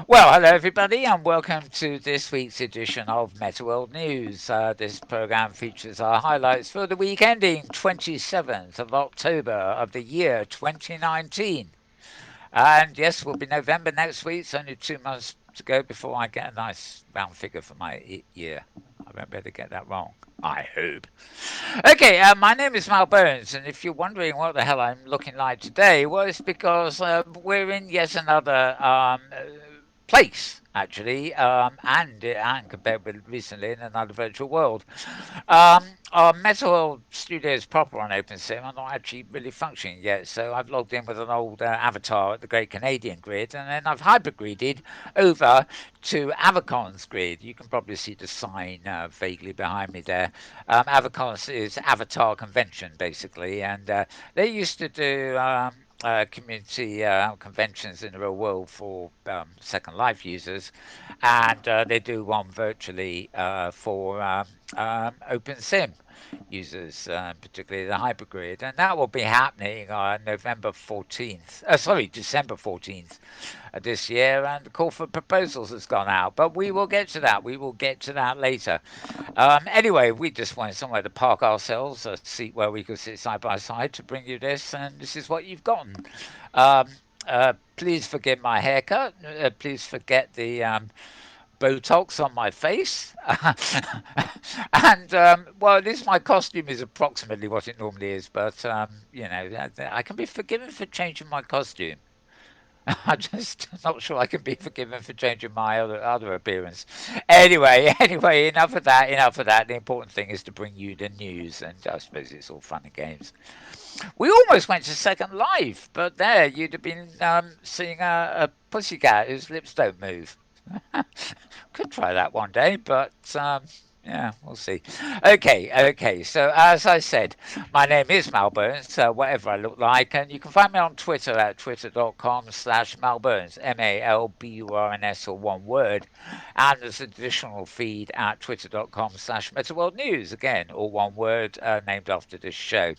Well, hello everybody, and welcome to this week's edition of Metaworld News. This program features our highlights for the week ending 27th of October of the year 2019. And yes, we'll be November next week. It's only 2 months to go before I get a nice round figure for my year. I won't be able to get that wrong. I hope. Okay, my name is Mal Bones, and if you're wondering what the hell I'm looking like today, well, it's because we're in yet another place, actually, and compared with recently in another virtual world. Our Metal Studios proper on OpenSim are not actually really functioning yet, so I've logged in with an old avatar at the Great Canadian Grid, and then I've hypergrided over to Avacon's grid. You can probably see the sign vaguely behind me there. Avacon is Avatar Convention, basically, and they used to do community conventions in the real world for Second Life users, and they do one virtually for OpenSim users, particularly the hypergrid, and that will be happening on November 14th. Sorry, December 14th this year, and the call for proposals has gone out. But we will get to that. We will get to that later. Anyway, we just wanted somewhere to park ourselves, a seat where we could sit side by side to bring you this, and this is what you've gotten. Um, please forgive my haircut. Please forget the Botox on my face. And, well, at least my costume is approximately what it normally is, but, I can be forgiven for changing my costume. I'm just not sure I can be forgiven for changing my other appearance. Anyway, enough of that. Enough of that. The important thing is to bring you the news, and I suppose it's all fun and games. We almost went to Second Life, but there you'd have been seeing a pussycat whose lips don't move. Could try that one day, but yeah, we'll see. Okay. So as I said, my name is Malburns, whatever I look like, and you can find me on Twitter at twitter.com/Malburns, Malburns, or one word, and there's an additional feed at twitter.com/MetaWorldNews, again, all one word, named after this show.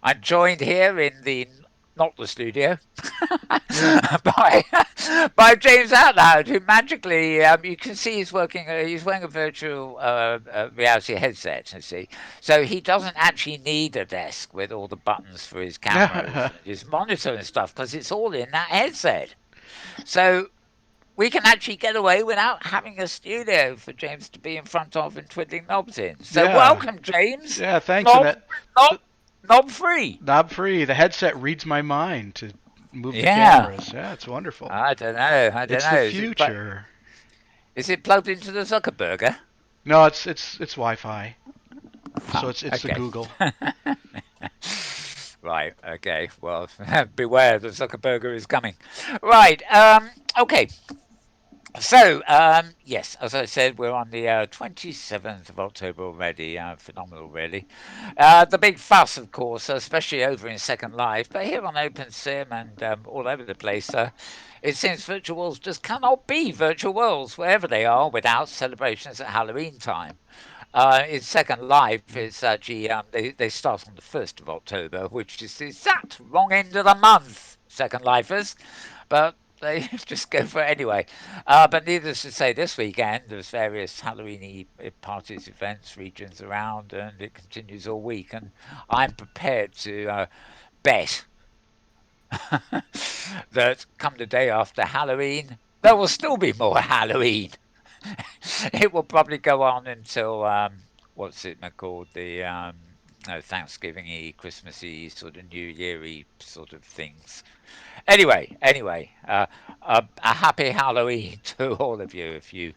I'm joined here in the not the studio by by James Outloud, who magically you can see he's working. He's wearing a virtual reality headset. You see, so he doesn't actually need a desk with all the buttons for his cameras and his monitor and stuff because it's all in that headset. So we can actually get away without having a studio for James to be in front of and twiddling knobs in. So Yeah. welcome, James. Yeah, thanks. And Knob, that knob, the, knob free. knob free. The headset reads my mind to move the Yeah. cameras. Yeah, it's wonderful. I don't know. I don't It's know. the future. Is it plugged into the Zuckerberger? No, it's Wi-Fi. So Ah, it's the okay. Google. Right. Okay. Well, beware, the Zuckerberger is coming. Right. Okay. So, yes, as I said, we're on the 27th of October already. Phenomenal, really. The big fuss, of course, especially over in Second Life, but here on OpenSim and all over the place, it seems virtual worlds just cannot be virtual worlds wherever they are without celebrations at Halloween time. In Second Life, it's actually they start on the 1st of October, which is the exact wrong end of the month, Second Lifers, but they just go for it anyway. But needless to say, this weekend there's various Halloweeny parties, events, regions around, and it continues all week. And I'm prepared to bet that come the day after Halloween, there will still be more Halloween. It will probably go on until what's it called? The Thanksgiving-y, Christmassy, sort of New Year-y sort of things. Anyway, a happy Halloween to all of you if you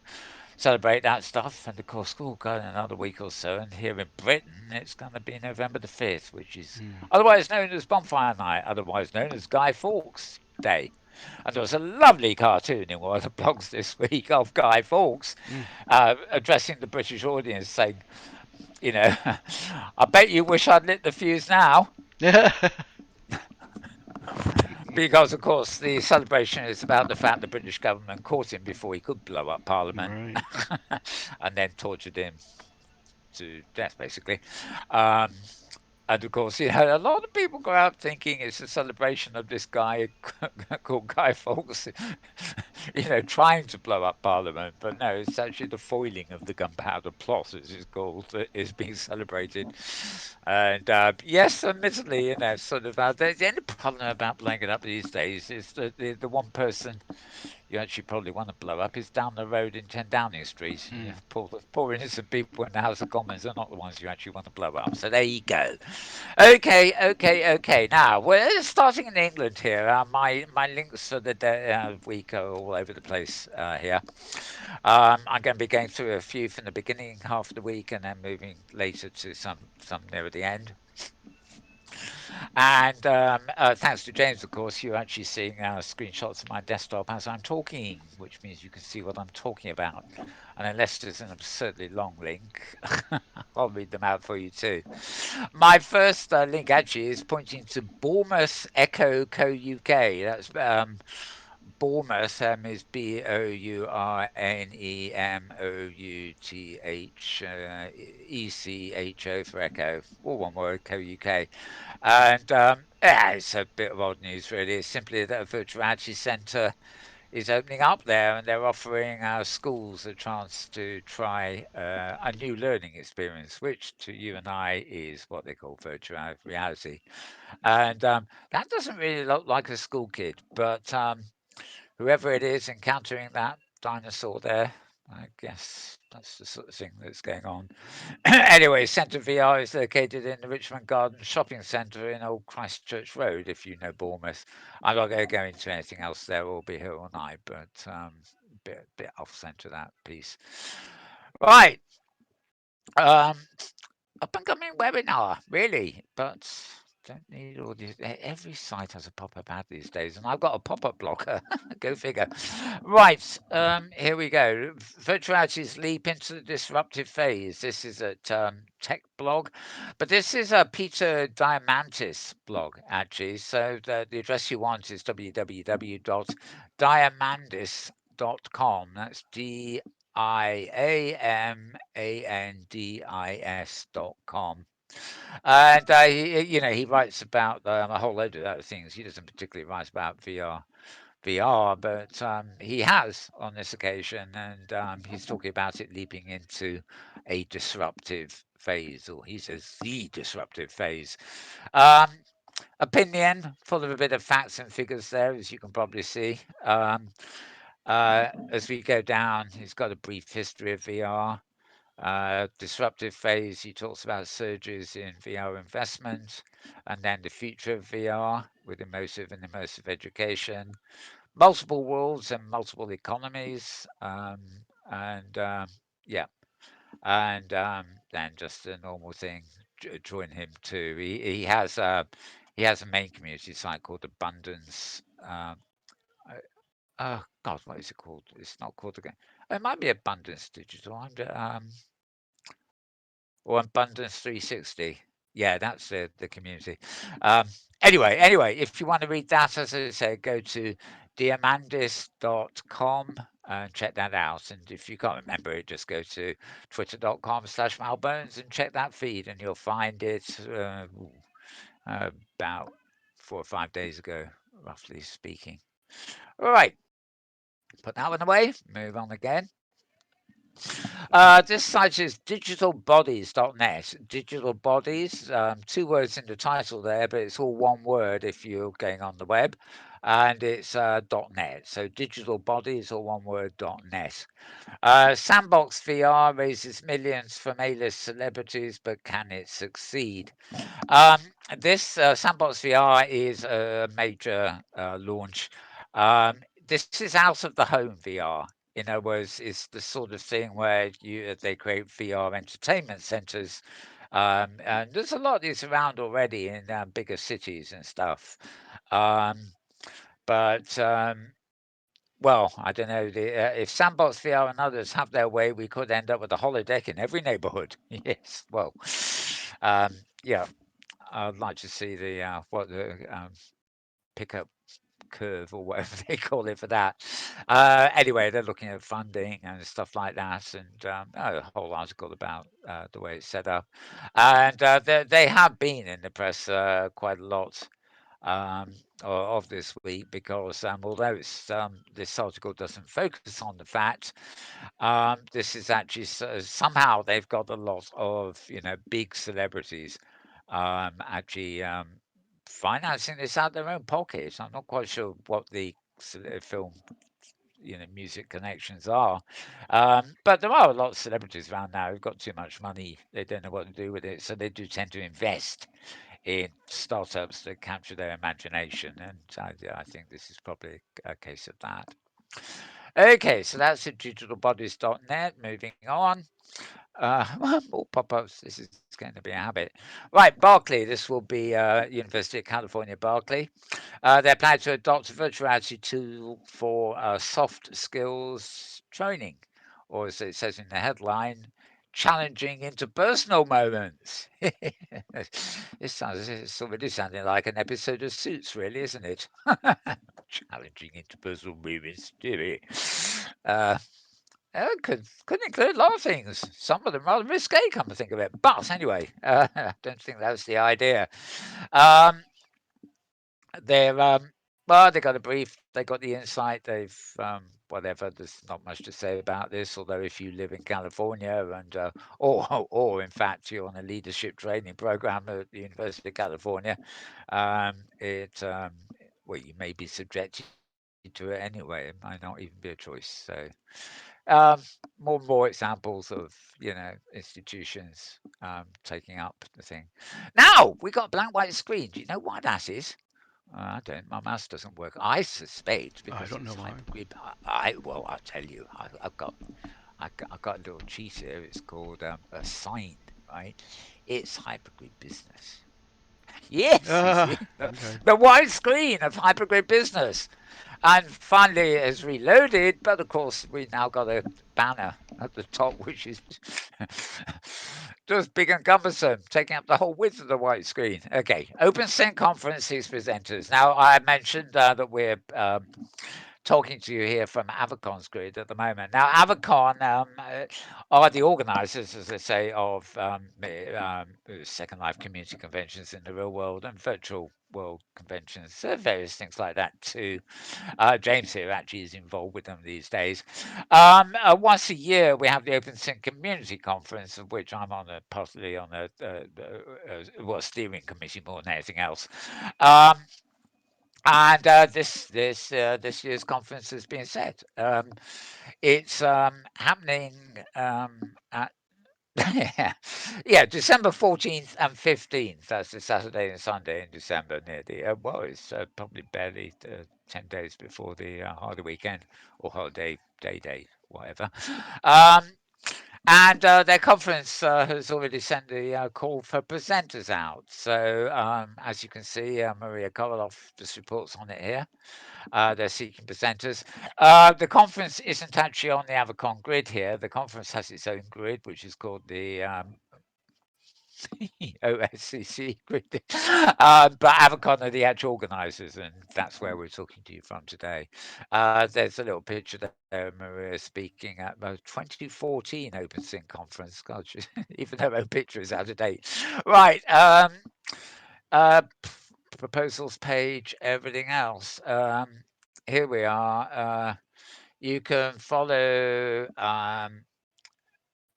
celebrate that stuff. And of course, we'll go in another week or so. And here in Britain, it's going to be November the 5th, which is Mm. otherwise known as Bonfire Night, otherwise known as Guy Fawkes Day. And there was a lovely cartoon in one of the blogs this week of Guy Fawkes Mm. addressing the British audience, saying, you know, I bet you wish I'd lit the fuse now. Yeah. Because, of course, the celebration is about the fact the British government caught him before he could blow up Parliament Right. and then tortured him to death, basically. Um, And of course, a lot of people go out thinking it's a celebration of this guy called Guy Fawkes, trying to blow up Parliament. But no, it's actually the foiling of the gunpowder plot, as it's called, that is being celebrated. And yes, admittedly, sort of, the only problem about blowing it up these days is that the one person you actually probably want to blow up is down the road in 10 Downing Street. Mm. Poor innocent people in the House of Commons are not the ones you actually want to blow up. So there you go. Okay, okay, okay. Now we're starting in England here. My links for the week are all over the place here. I'm going to be going through a few from the beginning half of the week and then moving later to some near the end. And thanks to James, of course, you're actually seeing screenshots of my desktop as I'm talking, which means you can see what I'm talking about. And unless there's an absurdly long link, I'll read them out for you too. My first link actually is pointing to Bournemouth Echo Co UK. That's Bournemouth is Bournemouth for Echo, all one word, Co UK. And yeah, it's a bit of odd news, really. It's simply that a virtual reality centre is opening up there and they're offering our schools a chance to try a new learning experience, which to you and I is what they call virtual reality. And that doesn't really look like a school kid, but whoever it is encountering that dinosaur there, I guess that's the sort of thing that's going on. Anyway, Centre VR is located in the Richmond Gardens Shopping Centre in Old Christchurch Road, if you know Bournemouth. I'm not going to go into anything else there, we'll be here all night, but bit off centre that piece. Right, um, up and coming webinar, really, but don't need all these. Every site has a pop-up ad these days, and I've got a pop-up blocker. Go figure. Right, here we go. Virtuality's leap into the disruptive phase. This is at Tech Blog, but this is a Peter Diamandis blog actually. So the address you want is www.diamandis.com. That's diamandis.com. And he writes about a whole load of other things. He doesn't particularly write about VR, but he has on this occasion, and he's talking about it leaping into a disruptive phase, or he says the disruptive phase. Um, Opinion, full of a bit of facts and figures there, as you can probably see. As we go down, he's got a brief history of VR. Disruptive phase, he talks about surges in VR investment, and then the future of VR with immersive and immersive education, multiple worlds and multiple economies, and yeah, and then just a normal thing. Join him too. He has a main community site called Abundance. Uh, oh God, what is it called? It's not called again. It might be Abundance Digital. Or Abundance 360. Yeah, that's the community. Um, anyway, if you want to read that, as I said, go to diamandis.com and check that out. And if you can't remember it, just go to twitter.com/malbones and check that feed, and you'll find it about 4 or 5 days ago, roughly speaking. All right, put that one away, move on again. This site is digitalbodies.net. Digital bodies, two words in the title there, but it's all one word if you're going on the web. And it's .net. So digital bodies, all one word, .net. Sandbox VR raises millions from A-list celebrities, but can it succeed? Um, this Sandbox VR is a major launch. This is out of the home VR. In other words, it's the sort of thing where they create VR entertainment centers, and there's a lot of these around already in bigger cities and stuff. Um, but well, I don't know. If Sandbox VR and others have their way, we could end up with a holodeck in every neighborhood. Yes, well, yeah, I'd like to see the what the pickup curve or whatever they call it for that. Anyway, they're looking at funding and stuff like that, and a whole article about the way it's set up. And they have been in the press quite a lot of this week because although this article doesn't focus on the fact, this is actually somehow they've got a lot of big celebrities actually financing this out their own pockets. I'm not quite sure what the film music connections are. But there are a lot of celebrities around now who've got too much money. They don't know what to do with it, so they do tend to invest in startups that capture their imagination. And I think this is probably a case of that. Okay, so that's at digitalbodies.net. Moving on. More pop-ups. This is going to be a habit. Right, Berkeley. This will be University of California, Berkeley. They're planning to adopt a virtual reality tool for soft skills training, or as it says in the headline, challenging interpersonal moments. It's already sounding like an episode of Suits, really, isn't it? Challenging interpersonal moments, do it. Uh, could include a lot of things. Some of them rather risque, come to think of it. But anyway, I don't think that's the idea. Um, they're well, they got a brief, they got the insight, they've whatever. There's not much to say about this. Although if you live in California and or in fact you're on a leadership training program at the University of California, it well you may be subjected to it anyway. It might not even be a choice. So um, more examples of institutions taking up the thing. Now we got a blank white screen. Do you know why that is? I don't. My mouse doesn't work. I suspect I because don't know it's why. hypergrip. Well, I'll tell you. I've got a little cheat here. It's called a sign, right? It's hypergrip business. Yes, you see, Okay. the white screen of hypergrip business. And finally, it has reloaded, but of course, we now got a banner at the top, which is just big and cumbersome, taking up the whole width of the white screen. Okay, OpenSync conferences presenters. Now, I mentioned that we're talking to you here from Avacon's grid at the moment. Now, Avacon are the organisers, as I say, of Second Life community conventions in the real world and virtual world conventions, various things like that too. James here actually is involved with them these days. Once a year, we have the OpenSync Community Conference, of which I'm on possibly on a steering committee more than anything else. Um, and this year's conference has been set. It's happening at yeah, December 14th and 15th. That's the Saturday and Sunday in December near the, well, it's probably barely 10 days before the holiday weekend or holiday day, whatever. Um, and their conference has already sent the call for presenters out. So, as you can see, Maria Koloff just reports on it here. They're seeking presenters. The conference isn't actually on the Avacon grid here. The conference has its own grid, which is called the OSCC grid. But Avacon are the actual organisers, and that's where we're talking to you from today. There's a little picture there of Maria speaking at the 2014 OpenSync conference. God, even though her picture is out of date. Right. Uh, Proposals page, everything else. Here we are. You can follow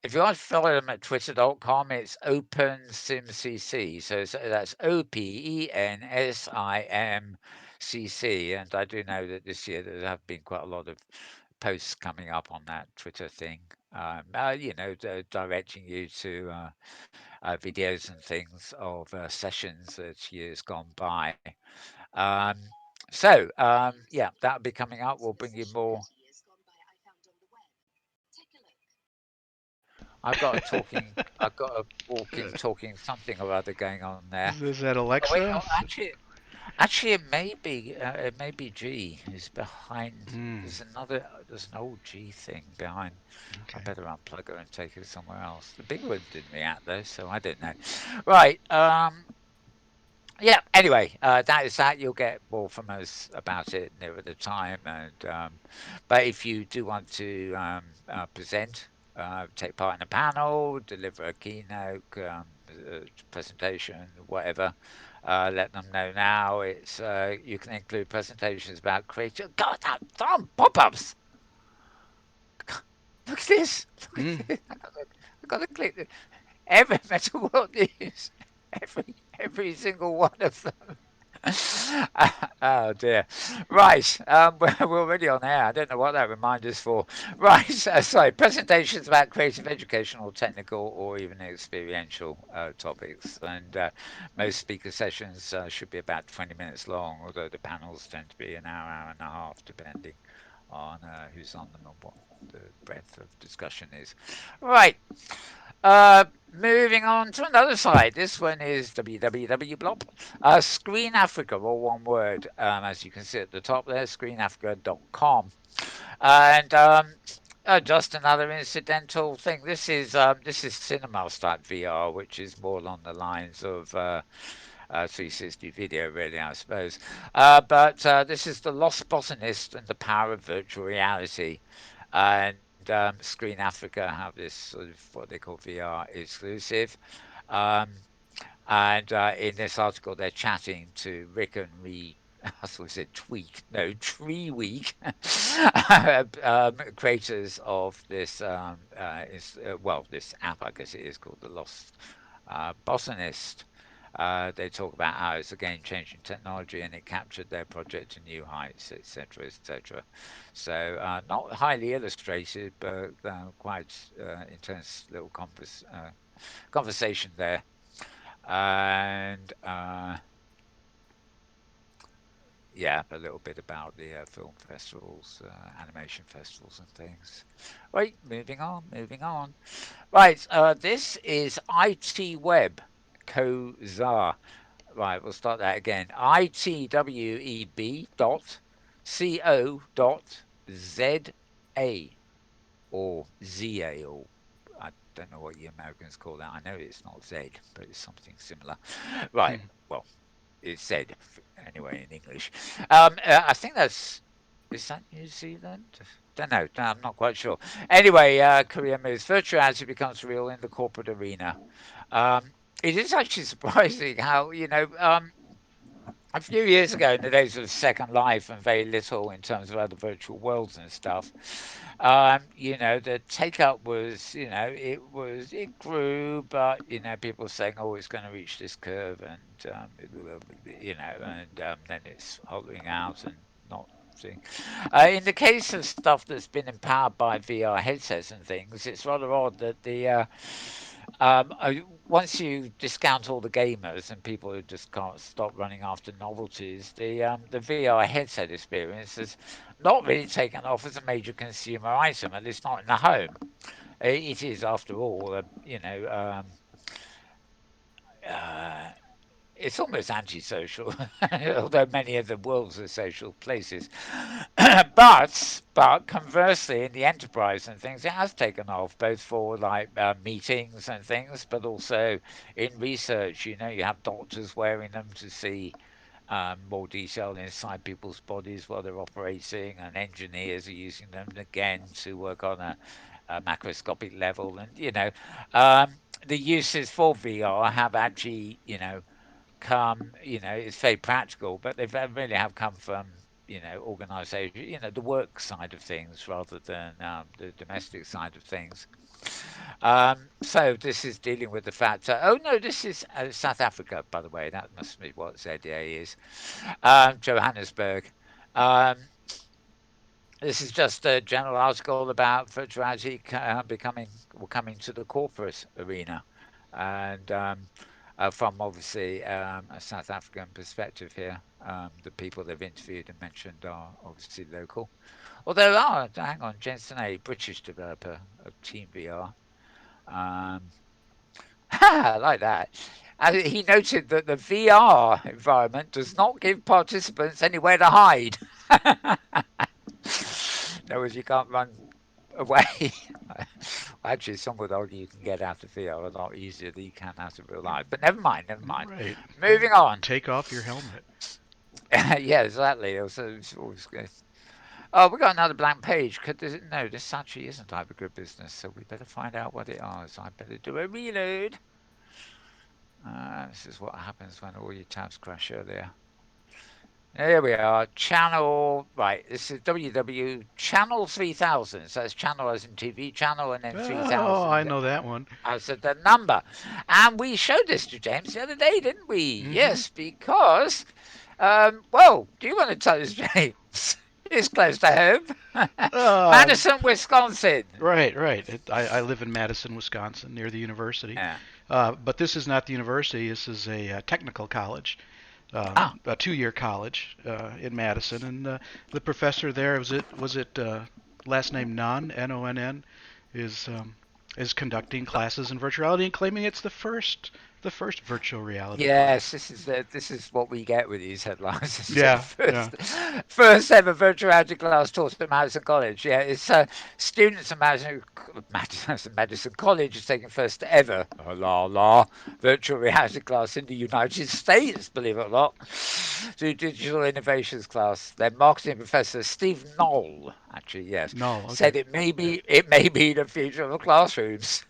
if you want to follow them at twitter.com, it's OpenSimCC. So that's OpenSimCC. And I do know that this year there have been quite a lot of posts coming up on that Twitter thing, directing you to videos and things of sessions that years gone by. Um, yeah, that'll be coming up. We'll bring you more. I've got a walking, talking something or other going on there. Is that Oh, wait, Alexa? oh, actually, it may be G who's behind. Hmm. There's an old G thing behind. I Okay. better unplug her and take her somewhere else. The big one didn't react though, so I don't know. Right. yeah. Anyway, that is that. You'll get more from us about it nearer the time. And but if you do want to present, take part in a panel, deliver a keynote presentation, whatever, let them know now. It's you can include presentations about creative. God, that darn pop-ups. Look at this. Look at Mm. this. I got to click this. Every Metal World News. Every single one of them. Oh dear. Right, we're already on air. I don't know what that reminder's for. Right, sorry. Presentations about creative, educational, technical, or even experiential topics. And most speaker sessions should be about 20 minutes long, although the panels tend to be an hour, hour and a half, depending on who's on them and what the breadth of discussion is. Right. Moving on to another site. This one is www blop. Screen Africa, all one word, as you can see at the top there, screenafrica.com. And just another incidental thing. This is CinemaStat VR, which is more along the lines of 360 video, really, I suppose. But this is the Lost Botanist and the Power of Virtual Reality. And Screen Africa have this sort of what they call VR exclusive. Um, and in this article, they're chatting to Rick and Reed. I thought we said tweak, no, Tree Week, creators of this, well, this app, I guess it is called the Lost Botanist. They talk about how it's a game-changing technology and it captured their project to new heights, etc., etc. So not highly illustrated, but quite intense little conversation there. And yeah, a little bit about the film festivals, animation festivals, and things. Right, moving on, moving on. Right, this is IT Web Cozar. Right, we'll start that again. ITWEB dot CO.ZA or ZA or I don't know what you Americans call that. I know it's not Z, but it's something similar. Right. Well, it's said anyway in English. I think that's is that New Zealand? Don't know. No, I'm not quite sure. Anyway, Korea moves. Virtual reality becomes real in the corporate arena. Um, it is actually surprising how a few years ago, in the days of Second Life and very little in terms of other virtual worlds and stuff, the take up was, it grew, but, people were saying, oh, it's going to reach this curve and, then it's hollowing out and not seeing. In the case of stuff that's been empowered by VR headsets and things, it's rather odd that once you discount all the gamers and people who just can't stop running after novelties, the VR headset experience has not really taken off as a major consumer item, at least not in the home. It is, after all, uh, it's almost antisocial, although many of the worlds are social places. but conversely, in the enterprise and things, it has taken off both for like meetings and things, but also in research. You have doctors wearing them to see more detail inside people's bodies while they're operating, and engineers are using them again to work on a macroscopic level. And the uses for VR have actually, come, it's very practical, but they really have come from, organisation, the work side of things rather than the domestic side of things. So this is dealing with the fact. Oh no, this is South Africa, by the way. That must be what ZDA is. Johannesburg. Um, this is just a general article about virtuality becoming or coming to the corporate arena, and from obviously a South African perspective here. The people they've interviewed and mentioned are obviously local. Although, hang on, Jensen A, British developer of Team VR. Um, I like that. And he noted that the VR environment does not give participants anywhere to hide. In other words, you can't run away Actually, some would argue you can get out of VR a lot easier than you can out of real life. But never mind, never mind. Right. Moving on. Take off your helmet. Yeah, exactly. It's always good. Oh, we got another blank page. No, this actually isn't type of good business, so we better find out what it is. I better do a reload. This is what happens when all your tabs crash earlier. There we are. Channel, right, this is WW Channel 3000. So it's channel as in TV channel and then Oh, I 3000 know that one. as the number. And we showed this to James the other day, didn't we? Hmm. Yes, because, well, do you want to tell us, James? It's close to home. Uh, Madison, Wisconsin. right, right. I live in Madison, Wisconsin, near the university. Yeah. But this is not the university. This is a technical college, Ah, a two-year college in Madison. And the professor there was it last name Nonn, is conducting classes in virtual reality and claiming it's the first virtual reality yes, class. this is what we get with these headlines. This is the Yeah, yeah. first ever virtual reality class taught at Madison College. Yeah, it's students at Madison College is taking first ever la la virtual reality class in the United States. Believe it or not, the digital innovations class. Their marketing professor Steve Knoll, actually yes, No, okay. said it may be the future of the classrooms.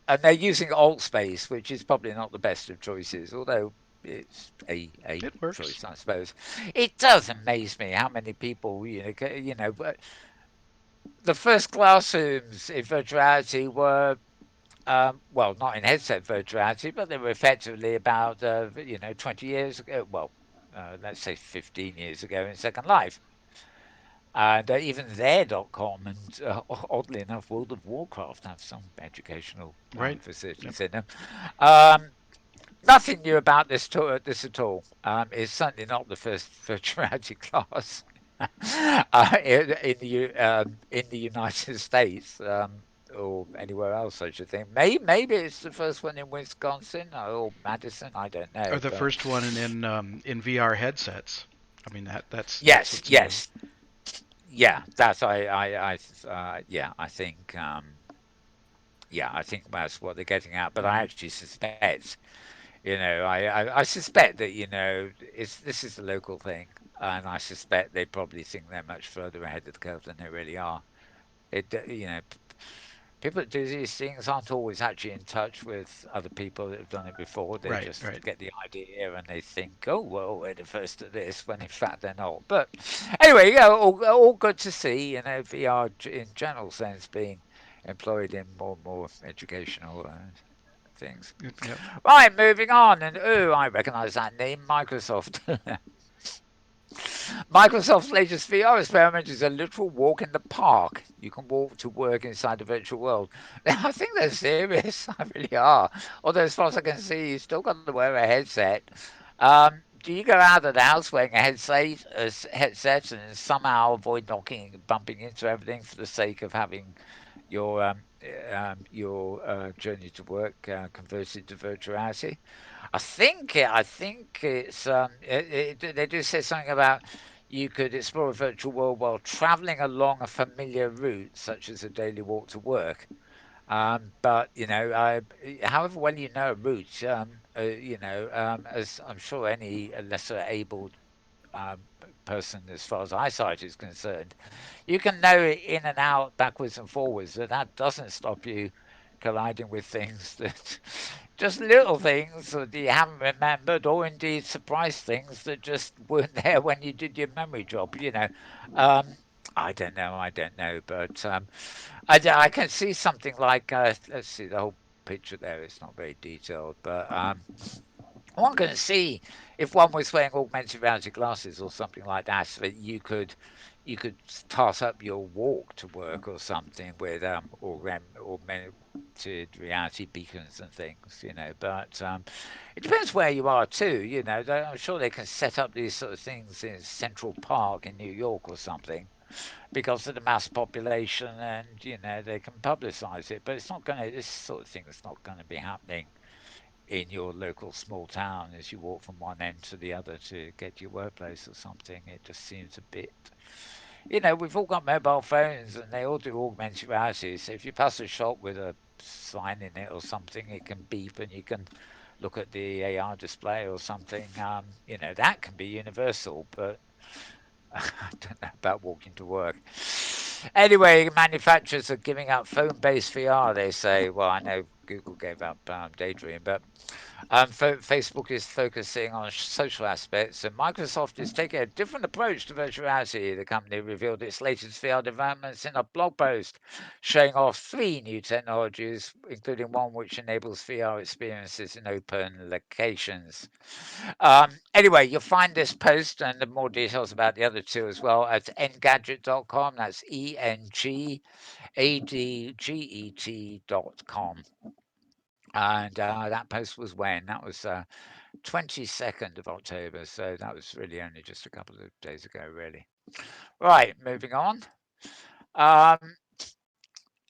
And they're using alt space, which is probably not the best of choices, although it's a It works. choice, I suppose. It does amaze me how many people, but the first classrooms in virtuality were, well, not in headset virtuality, but they were effectively about, 20 years ago. Well, let's say 15 years ago in Second Life. And even their .com and oddly enough, World of Warcraft have some educational Right. Yep. facilities in them. Um, Nothing new about this at all. It's certainly not the first virtual reality class in the United States or anywhere else. I should think. Maybe it's the first one in Wisconsin or Madison. I don't Or know, the but first one in VR headsets. I mean that's yes, what's new. yes, yeah. That's yeah. I think that's what they're getting at. But I Hmm. actually suspect, I suspect that this is a local thing, and I suspect they probably think they're much further ahead of the curve than they really are. People that do these things aren't always actually in touch with other people that have done it before. They Right, just right. get the idea and they think, oh, well, we're the first at this, when in fact they're not. But anyway, yeah, all good to see, VR in general sense being employed in more and more educational things. Yep. Right, moving on. And oh, I recognise that name, Microsoft. Microsoft's latest VR experiment is a literal walk in the park. You can walk to work inside the virtual world. I think they're serious. I really are. Although, as far as I can see, you still got to wear a headset. Do you go out of the house wearing a headset and somehow avoid knocking and bumping into everything for the sake of having your journey to work converted to virtuality? I think they do say something about you could explore a virtual world while traveling along a familiar route, such as a daily walk to work. But however well you know a route, as I'm sure any lesser abled person, as far as eyesight is concerned, you can know it in and out, backwards and forwards. That doesn't stop you colliding with things that just little things that you haven't remembered, or indeed surprise things that just weren't there when you did your memory job. Um, I don't know, but I can see something like let's see the whole picture there. It's not very detailed, but one can see if one was wearing augmented reality glasses or something like that, so that you could start up your walk to work or something with augmented reality beacons and things. But it depends where you are too. I'm sure they can set up these sort of things in Central Park in New York or something because of the mass population, and they can publicize it. But it's not going to. This sort of thing is not going to be happening in your local small town as you walk from one end to the other to get to your workplace or something. It just seems a bit we've all got mobile phones and they all do augmented reality. So if you pass a shop with a sign in it or something, it can beep and you can look at the AR display or something. That can be universal, but I don't know about walking to work. Anyway, manufacturers are giving up phone-based VR. They say. Well, I know Google gave up Daydream, but Facebook is focusing on social aspects, and Microsoft is taking a different approach to virtual reality. The company revealed its latest VR developments in a blog post, showing off three new technologies, including one which enables VR experiences in open locations. Anyway, you'll find this post and the more details about the other two as well at engadget.com. That's engadget.com. And that post was when? That was 22nd of October. So that was really only just a couple of days ago, really. Right, moving on. Um,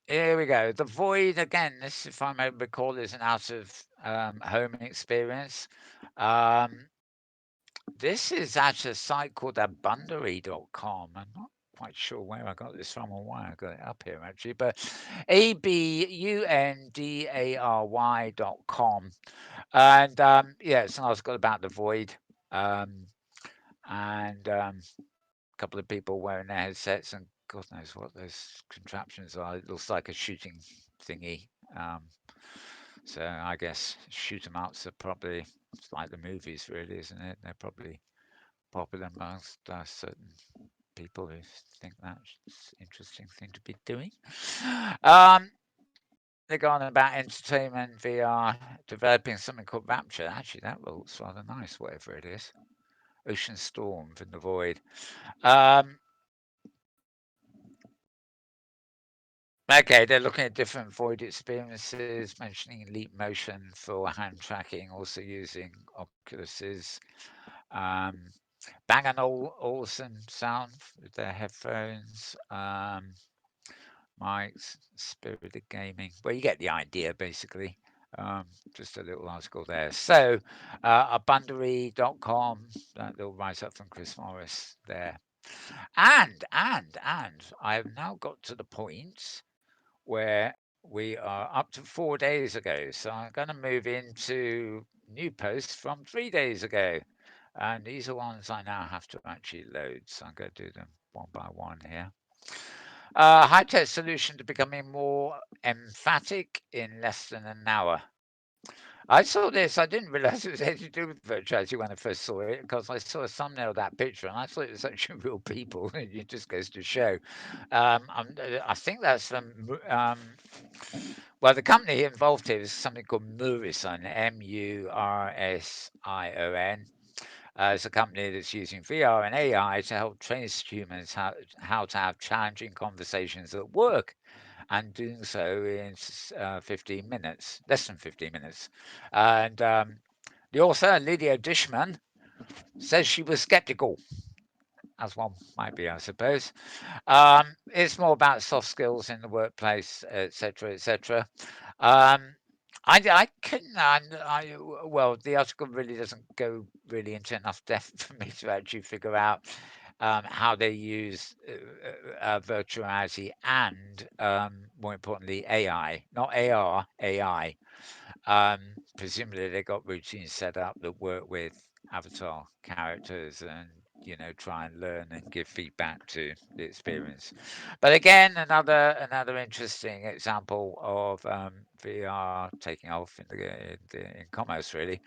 Here we go. The Void, again, this, if I may recall, is an out of home experience. Um, this is at a site called abundary.com. I'm not quite sure where I got this from or why I got it up here, actually, but abundary.com. And yeah, it's an article about the void. Um, and a couple of people wearing their headsets, and God knows what those contraptions are. It looks like a shooting thingy. Um, so I guess shoot 'em ups are probably it's like the movies, really, isn't it? They're probably popular amongst certain people who think that's an interesting thing to be doing. Um, they're going about entertainment VR, developing something called Rapture. Actually, that looks rather nice, whatever it is. Ocean Storm from the Void. Um, okay, they're looking at different Void experiences, mentioning Leap Motion for hand tracking, also using Oculus's. Um, Bang& Olufsen sound with their headphones. Mike's Spirited Gaming. Well, you get the idea, basically. Um, just a little article there. So, abundary.com, that little write up from Chris Morris there. And I've now got to the point where we are up to 4 days ago. So I'm going to move into new posts from 3 days ago. And these are ones I now have to actually load. So I'm going to do them one by one here. High-tech solution to becoming more emphatic in less than an hour. I saw this. I didn't realize it was anything to do with virtuality when I first saw it because I saw a thumbnail of that picture and I thought it was actually real people. It just goes to show. I think that's from. Well, the company involved here is something called Murison, Mursion. It's a company that's using VR and AI to help train humans how to have challenging conversations at work and doing so in 15 minutes, less than 15 minutes. And the author, Lydia Dishman, says she was skeptical, as one might be, I suppose. It's more about soft skills in the workplace, etc., etc. Um, I couldn't. Well, the article really doesn't go really into enough depth for me to actually figure out how they use virtual reality and, more importantly, AI, not AR, AI. Presumably they got routines set up that work with avatar characters and try and learn and give feedback to the experience. But again, another interesting example of VR taking off in commerce really.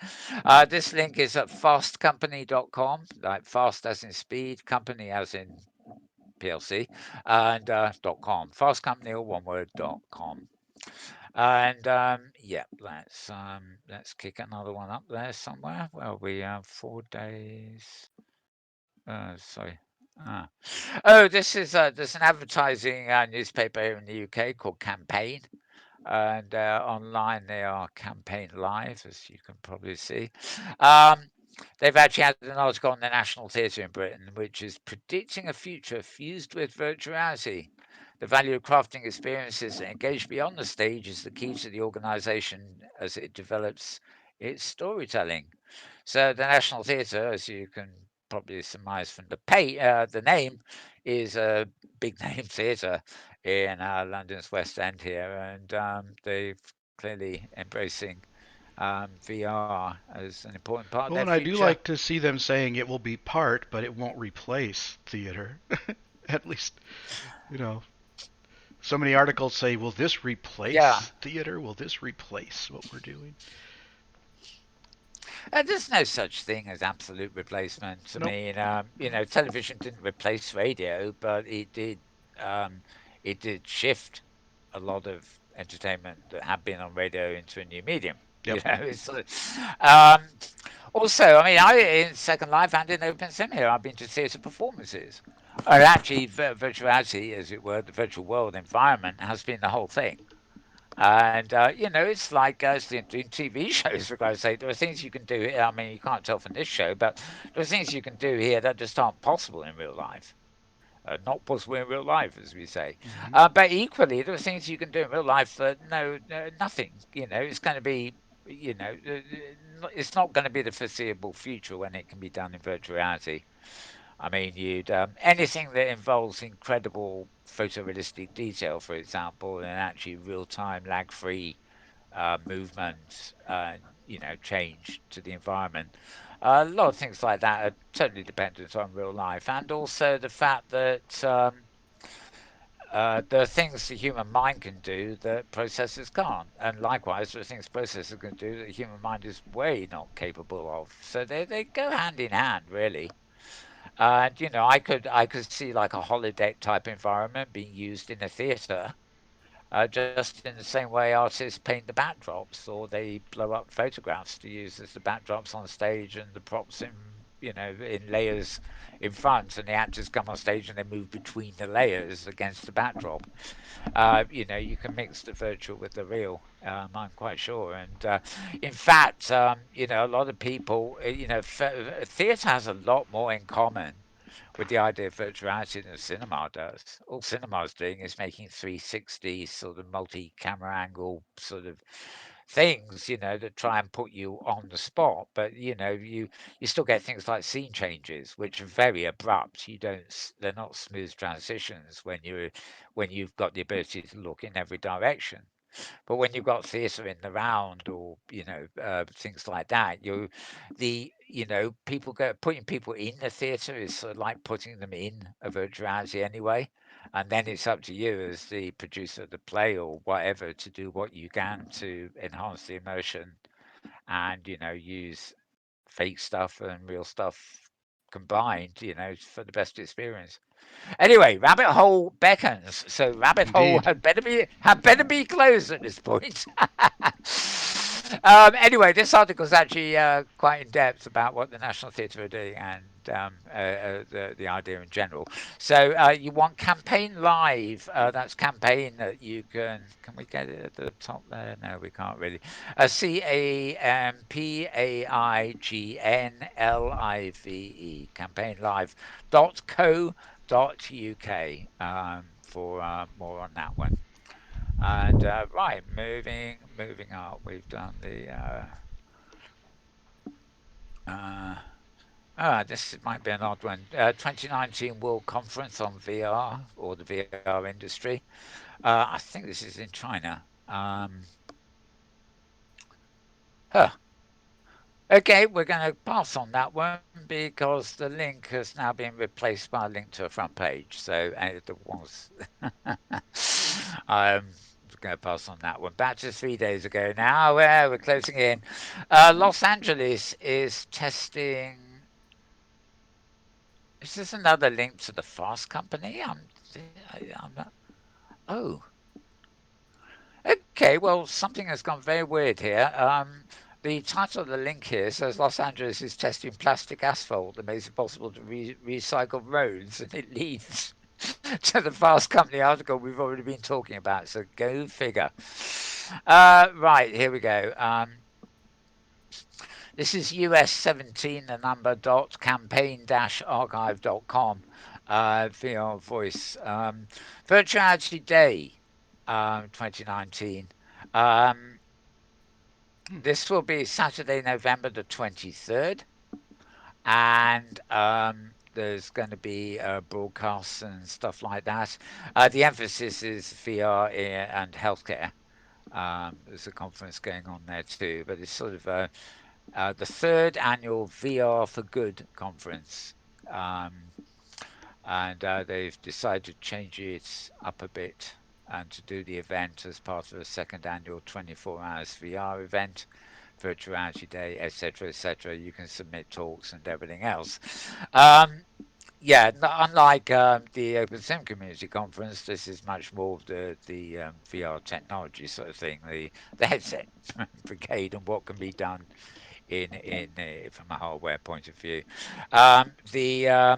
This link is at fastcompany.com, like fast as in speed, company as in PLC, and .com. Fast Company, or one word, .com. And yeah, let's kick another one up there somewhere. Well, we have 4 days. Sorry. Ah. Oh, this is there's an advertising newspaper here in the UK called Campaign, and online they are Campaign Live, as you can probably see. Um, they've actually had an article on the National Theatre in Britain, which is predicting a future fused with virtual reality. The value of crafting experiences that engage beyond the stage is the key to the organisation as it develops its storytelling. So the National Theatre, as you can probably surmise from the name, is a big name theatre in London's West End here, and they've clearly embracing VR as an important part of their Well, and I do future. like to see them saying it will be part, but it won't replace theater. At least, you know, so many articles say, will this Yeah, replace theater? Will this replace what we're doing? there's no such thing as absolute replacement. I Nope. mean, television didn't replace radio, but um, it did shift a lot of entertainment that had been on radio into a new medium. Yep. It's sort of, um, also, I mean, I in Second Life and in Open Sim here, I've been to theatre performances. And actually, virtuality, as it were, the virtual world environment has been the whole thing. And it's like doing TV shows. For God's sake, there are things you can do here. I mean, you can't tell from this show, but there are things you can do here that just aren't possible in real life. Not possible in real life, as we say. Hmm. But equally, there are things you can do in real life that no nothing. It's going to be. It's not going to be the foreseeable future when it can be done in virtual reality. I mean, you'd anything that involves incredible photorealistic detail, for example, and actually real-time, lag-free movement, change to the environment. A lot of things like that are totally dependent on real life, and also the fact that there are things the human mind can do that processors can't, and likewise, there are things processors can do that the human mind is way not capable of. So they go hand in hand, really. And I could see like a holodeck type environment being used in a theater, just in the same way artists paint the backdrops or they blow up photographs to use as the backdrops on stage and the props in layers in front, and the actors come on stage and they move between the layers against the backdrop. You can mix the virtual with the real. I'm quite sure, and in fact, a lot of people, theatre has a lot more in common with the idea of virtuality than cinema does. All cinema's doing is making 360 sort of multi-camera angle sort of things, that try and put you on the spot. But you still get things like scene changes, which are very abrupt. They're not smooth transitions when you've got the ability to look in every direction. But when you've got theatre in the round or things like that, people go putting people in the theatre is sort of like putting them in a virtuality anyway, and then it's up to you as the producer of the play or whatever to do what you can to enhance the emotion and use fake stuff and real stuff combined, for the best experience. Anyway, rabbit hole beckons, so rabbit hole Indeed. had better be closed at this point. Anyway, this article is actually quite in depth about what the National Theatre are doing and the idea in general. So you want campaign live? That's campaign that you can. Can we get it at the top there? No, we can't really. CampaignLive, campaign live .co.uk for more on that one. And right, moving up, we've done the. Uh, this might be an odd one. 2019 World Conference on VR or the VR industry. I think this is in China. Huh. Okay, we're going to pass on that one because the link has now been replaced by a link to a front page. So there was. Going to pass on that one. Back to 3 days ago now, where we're closing in. Los Angeles is testing. Is this another link to the Fast Company? I'm not. Oh, okay. Well, something has gone very weird here. The title of the link here says Los Angeles is testing plastic asphalt that makes it possible to recycle roads, and it leads to the Fast Company article we've already been talking about. So go figure. Right, here we go. This is US 17, the number dot campaign archive.com for your voice. Virtuality Day 2019. Um, Hmm. this will be Saturday, November the 23rd. and there's going to be broadcasts and stuff like that. The emphasis is VR and healthcare. There's a conference going on there too, but it's sort of the third annual VR for Good conference. Um, and they've decided to change it up a bit and to do the event as part of a second annual 24 hours VR event, virtual reality day, etc., etc. You can submit talks and everything else. Um, yeah, unlike the Open Sim Community Conference, this is much more of the VR technology sort of thing, the headset brigade and what can be done in from a hardware point of view. The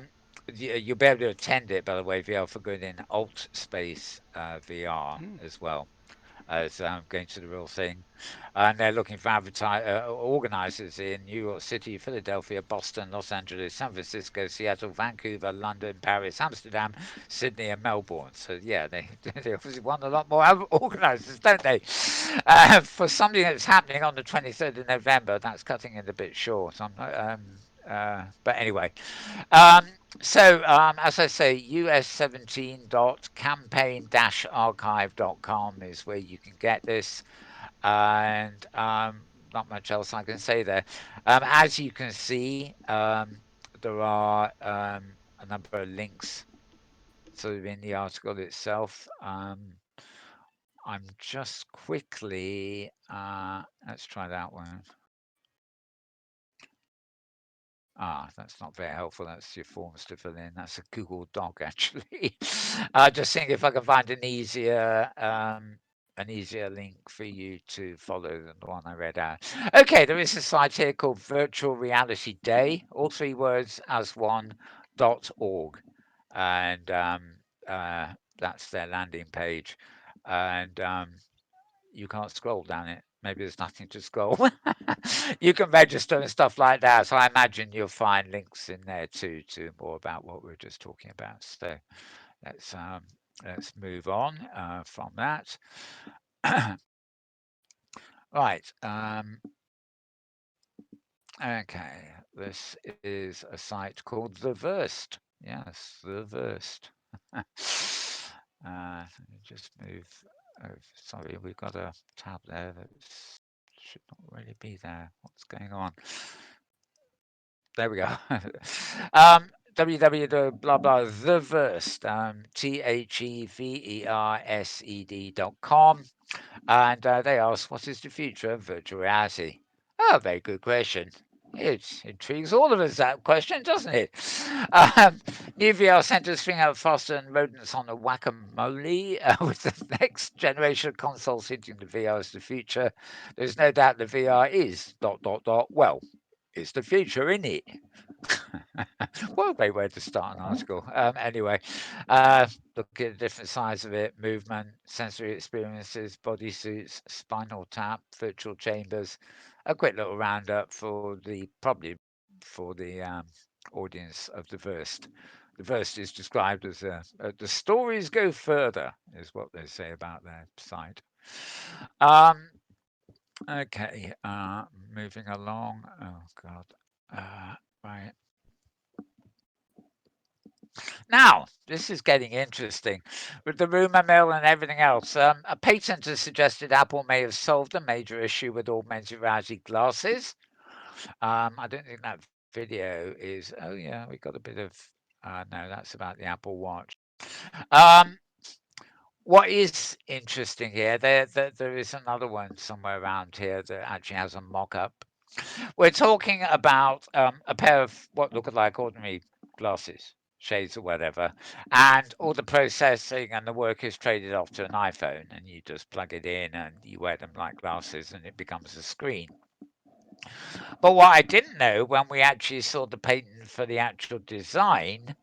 You'll be able to attend it, by the way, VR for Good in Alt Space VR Hmm. as well as going to the real thing. And they're looking for organisers in New York City, Philadelphia, Boston, Los Angeles, San Francisco, Seattle, Vancouver, London, Paris, Amsterdam, Sydney, and Melbourne. So yeah, they obviously want a lot more organisers, don't they? For something that's happening on the 23rd of November, that's cutting it a bit short. But anyway, um, as I say, us17.campaign-archive.com is where you can get this, and not much else I can say there. As you can see, there are a number of links sort of in the article itself. I'm just quickly, let's try that one. Ah, that's not very helpful. That's your forms to fill in. That's a Google Doc, actually. Just seeing if I can find an easier link for you to follow than the one I read out. Okay, there is a site here called Virtual Reality Day, all three words as one, .org, and that's their landing page. And you can't scroll down it. Maybe there's nothing to scroll. You can register and stuff like that. So I imagine you'll find links in there too to more about what we were just talking about. So let's um, let's move on from that. Right. Okay. This is a site called The Verst. Yes, The Verst. Let me just move. Oh, sorry, we've got a tab there that should not really be there. What's going on? There we go. www blah blah the versed theversed.com, and they ask, what is the future of virtual reality? Oh, very good question. It intrigues all of us, that question, doesn't it? Um, New VR centers spring out faster than rodents on a whack-a-mole, with the next generation of consoles hinting the VR is the future. There's no doubt the VR is dot dot dot. Well, it's the future, isn't it? What a great way to start an article. Anyway, look at the different sides of it: movement, sensory experiences, body suits, spinal tap, virtual chambers. A quick little roundup for the probably for the audience of the Verst. The Verst is described as the stories go further, is what they say about their site. Um, okay, moving along. Oh God. Right. Now, this is getting interesting. With the rumor mill and everything else, a patent has suggested Apple may have solved a major issue with augmented reality glasses. I don't think that video is. Oh, yeah, we got a bit of. No, that's about the Apple Watch. Um, what is interesting here, there is another one somewhere around here that actually has a mock up. We're talking about a pair of what look like ordinary glasses, shades or whatever, and all the processing and the work is traded off to an iPhone, and you just plug it in and you wear them like glasses, and it becomes a screen. But what I didn't know when we actually saw the patent for the actual design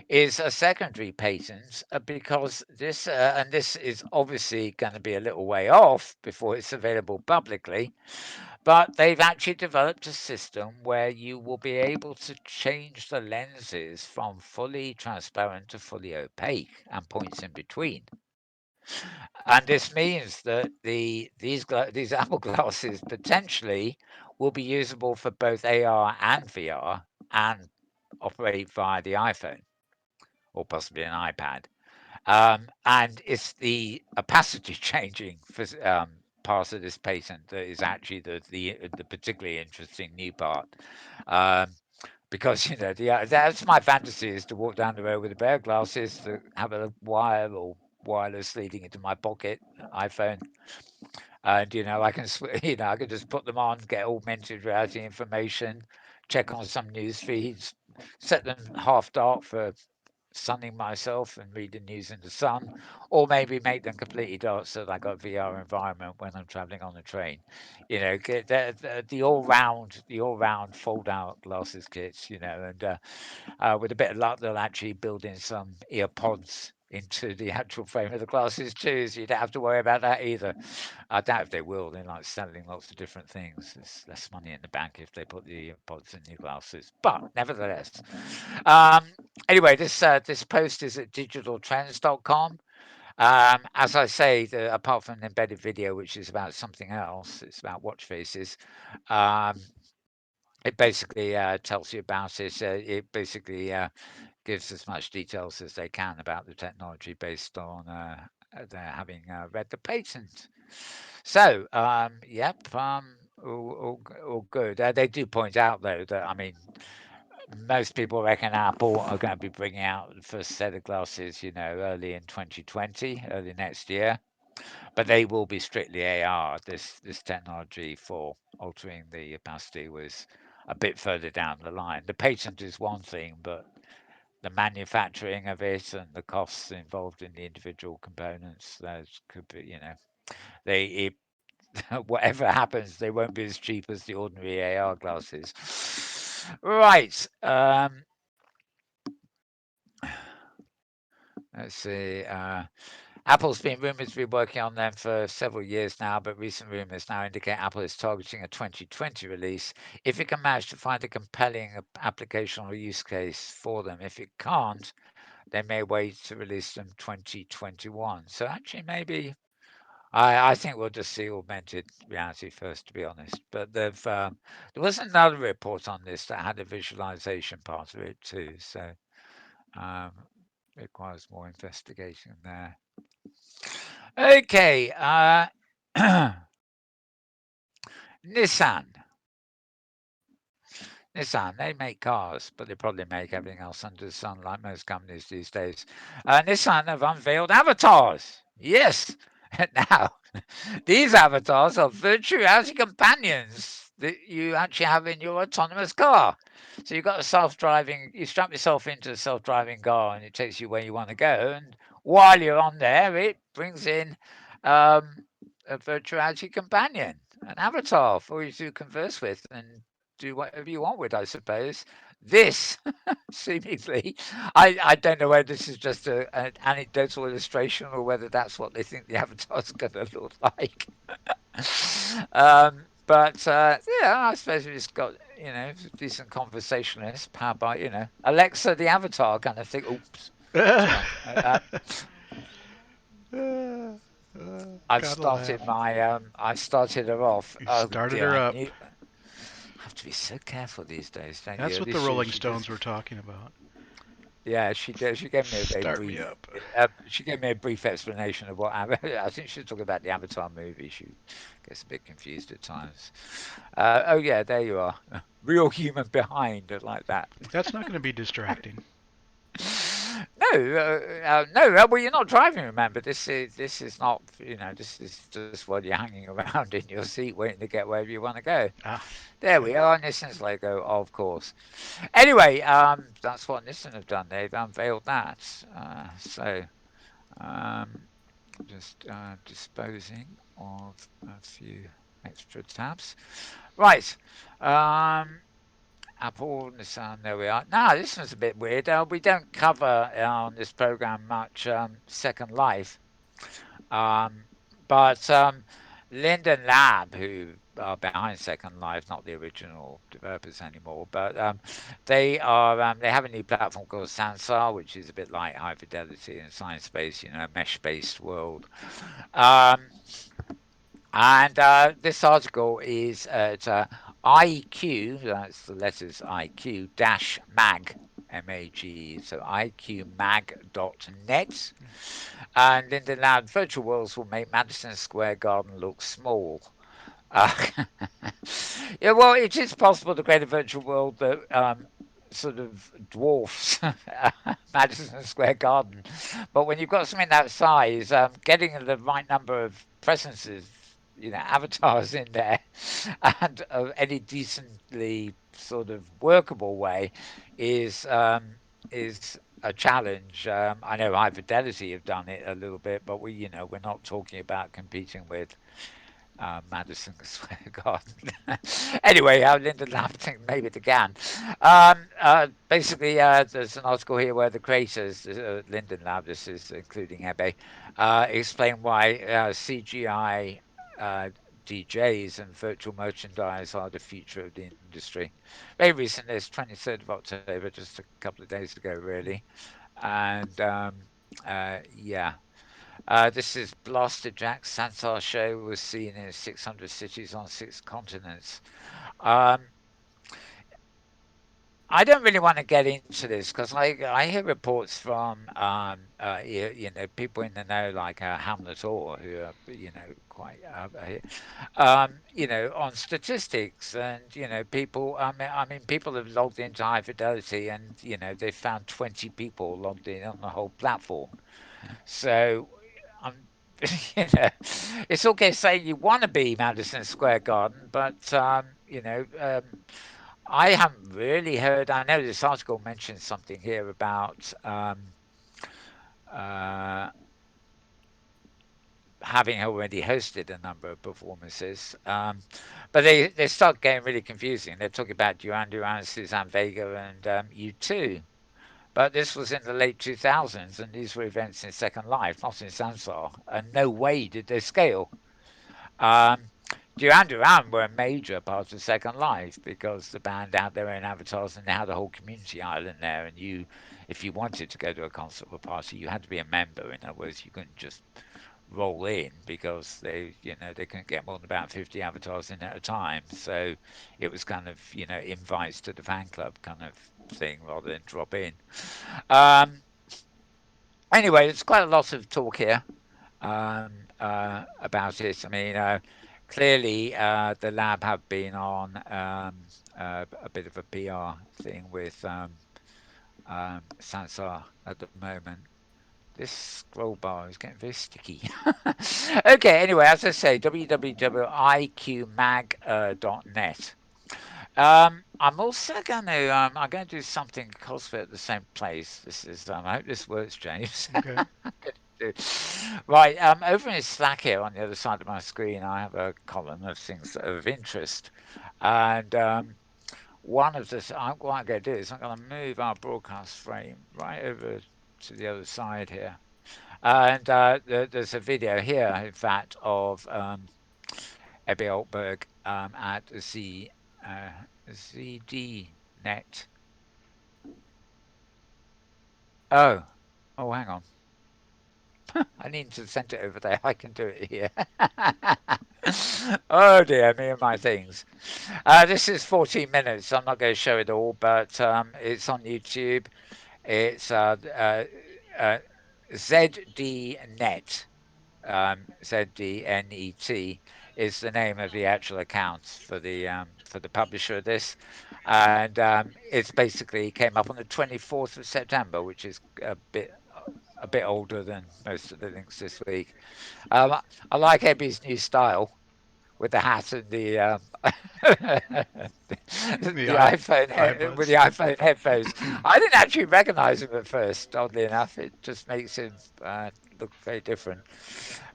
is a secondary patent because this is obviously going to be a little way off before it's available publicly, but they've actually developed a system where you will be able to change the lenses from fully transparent to fully opaque and points in between. And this means that these Apple glasses potentially will be usable for both AR and VR and operate via the iPhone or possibly an iPad. And it's the opacity changing for part of this patent that is actually the particularly interesting new part. Um, because that's my fantasy is to walk down the road with a pair of glasses, to have a wire or wireless leading into my pocket iPhone, and I can I can just put them on, get augmented reality information, check on some news feeds, set them half dark for sunning myself and reading news in the sun, or maybe make them completely dark so that I got VR environment when I'm traveling on the train. Get the all round fold out glasses kits. And with a bit of luck, they'll actually build in some ear pods into the actual frame of the glasses too, so you don't have to worry about that either. I doubt if they will. They're like selling lots of different things. There's less money in the bank if they put the ear pods in your glasses, but nevertheless. Um, anyway, this post is at digitaltrends.com. As I say, apart from an embedded video, which is about something else, it's about watch faces. Um, it basically tells you about it. It basically gives as much details as they can about the technology based on their having read the patent. So, yep, all good. They do point out, though, that I mean, most people reckon Apple are going to be bringing out the first set of glasses, early in 2020, early next year. But they will be strictly AR. This technology for altering the opacity was a bit further down the line. The patent is one thing, but the manufacturing of it and the costs involved in the individual components, those could be, they it, whatever happens, they won't be as cheap as the ordinary AR glasses. Right. Let's see. Apple's been rumored to be working on them for several years now, but recent rumors now indicate Apple is targeting a 2020 release if it can manage to find a compelling application or use case for them. If it can't, they may wait to release them 2021. So actually, maybe I think we'll just see augmented reality first, to be honest. But there was another report on this that had a visualization part of it too. So um, requires more investigation there. Okay, Nissan. Nissan, they make cars, but they probably make everything else under the sun, like most companies these days. Nissan have unveiled avatars. Yes. Now, these avatars are virtual reality companions that you actually have in your autonomous car. So you've got a self-driving, you strap yourself into a self-driving car and it takes you where you want to go. And while you're on there, it brings in um, a virtual reality companion, an avatar for you to converse with and do whatever you want with, I suppose. This seemingly, I don't know whether this is just an anecdotal illustration or whether that's what they think the avatar's going to look like. But yeah, I suppose we just got decent conversationalists powered by Alexa the avatar kind of thing. Oops, sorry. Gotta laugh. I started her off. You Oh started dear, her I up. knew. I have to be so careful these days, don't That's you? what the This Rolling she just Stones were talking about. Yeah, she did. She gave me a very Start me brief. up. She gave me a brief explanation of what. I think she was talking about the Avatar movie. She gets a bit confused at times. Oh yeah, there you are. Real human behind, I like that. That's not going to be distracting. No. Well, you're not driving. Remember, this is not. This is just while you're hanging around in your seat waiting to get wherever you want to go. Ah, There okay. we are. Nissan's logo, of course. Anyway, that's what Nissan have done. They've unveiled that. So um, just disposing of a few extra tabs. Right. Um, Apple, Nissan, there we are. Now, this one's a bit weird. We don't cover on this program much Second Life. Um, but Linden Lab, who are behind Second Life, not the original developers anymore, but they have a new platform called Sansar, which is a bit like High Fidelity and Science Space, mesh-based world. Um, and this article is at IQ, that's the letters IQ dash mag, MAG, so iqmag.net. And in the lab, virtual worlds will make Madison Square Garden look small. Uh, yeah, well, it is possible to create a virtual world that sort of dwarfs Madison Square Garden. But when you've got something that size, getting the right number of presences, avatars in there, and any decently sort of workable way is a challenge. I know High Fidelity have done it a little bit, but we're not talking about competing with Madison Square Garden. Anyway, Lyndon Lamb think maybe it again. Basically, there's an article here where the creators, Lyndon Lab, this is including Ebe, explain why CGI DJs and virtual merchandise are the future of the industry. Very recent, it's 23rd of October, just a couple of days ago, really. And yeah, this is Blaster Jack's Sansar show was seen in 600 cities on 6 continents. Um, I don't really want to get into this because I hear reports from people in the know like Hamlet Orr who are quite on statistics and people I mean people have logged into High Fidelity and they found 20 people logged in on the whole platform. So I'm, it's okay saying you want to be Madison Square Garden, but I haven't really heard. I know this article mentions something here about uh, having already hosted a number of performances, but they start getting really confusing. They're talking about Duran Duran, Suzanne Vega, and U2. But this was in the late 2000s, and these were events in Second Life, not in Sansar, and no way did they scale. Um, Duran Duran were a major part of Second Life because the band had their own avatars and they had a whole community island there. And if you wanted to go to a concert or party, you had to be a member. In other words, you couldn't just roll in because they couldn't get more than about 50 avatars in at a time. So it was kind of, invites to the fan club kind of thing rather than drop in. Um, anyway, there's quite a lot of talk here about it. I mean, clearly the lab have been on a bit of a PR thing with Sansar at the moment. This scroll bar is getting very sticky. Okay, anyway, as I say, www.iqmag.net. I'm also going to I'm going to do something cosplay at the same place. This is I hope this works, James. Okay. Right, over in Slack here on the other side of my screen, I have a column of things that are of interest, and one of the what I'm going to do is I'm going to move our broadcast frame right over to the other side here, and there's a video here, in fact, of Ebbe Altberg at uh, ZDNet. Oh, oh, hang on. I need to send it over there. I can do it here. Oh dear, me and my things. This is 14 minutes. I'm not going to show it all, but it's on YouTube. It's uh, ZDNet. ZDNET is the name of the actual account for the publisher of this, and it's basically came up on the 24th of September, which is a bit older than most of the links this week. Um, I like Ebby's new style with the hat and The the iPhone with iBuds. the iPhone headphones. I didn't actually recognise him at first. Oddly enough, it just makes him look very different.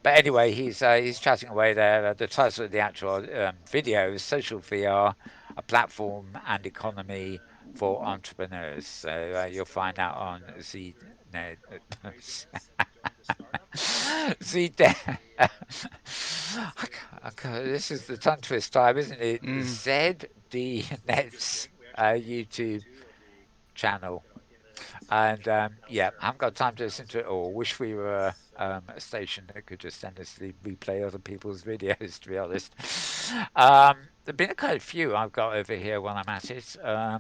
But anyway, he's chatting away there. The title of the actual video is "Social VR: A Platform and Economy for Entrepreneurs." So you'll find that on Z. No, See, this is the tongue twist time, isn't it? Mm. ZD Net's YouTube channel. And yeah, I haven't got time to listen to it all. Wish we were a station that could just endlessly replay other people's videos, to be honest. There've been quite a few I've got over here while I'm at it. Oh,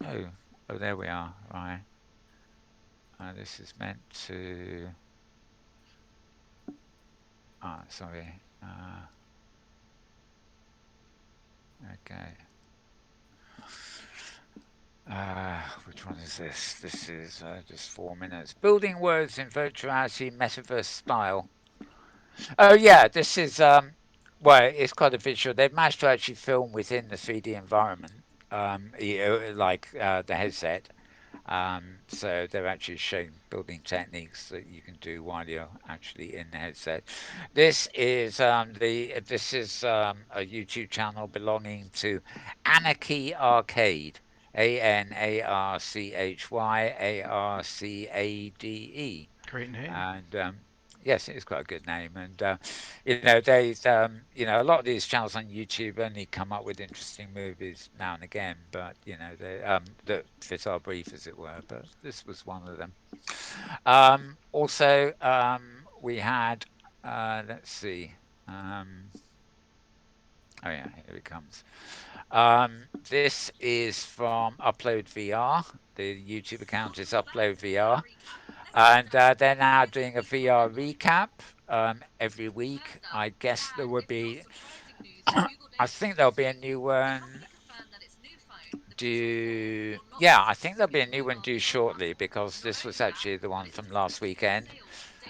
oh, there we are. Right. This is meant to. Ah, sorry. Okay. Which one is this? This is just 4 minutes. Building words in virtual reality metaverse style. Oh yeah, this is well, it's quite a visual. They've managed to actually film within the 3D environment, like the headset. So they're actually showing building techniques that you can do while you're actually in the headset. This is a YouTube channel belonging to Anarchy Arcade. ANARCHYARCADE. Great name. And yes, it is quite a good name. And you know, a lot of these channels on YouTube only come up with interesting movies now and again, but they that fit our brief, as it were. But this was one of them. Also, we had let's see. Um, oh yeah, here it comes. This is from Upload VR. The YouTube account is Upload VR. And they're now doing a VR recap every week. I guess there would be, I think there'll be a new one due. Yeah, I think there'll be a new one due shortly because this was actually the one from last weekend.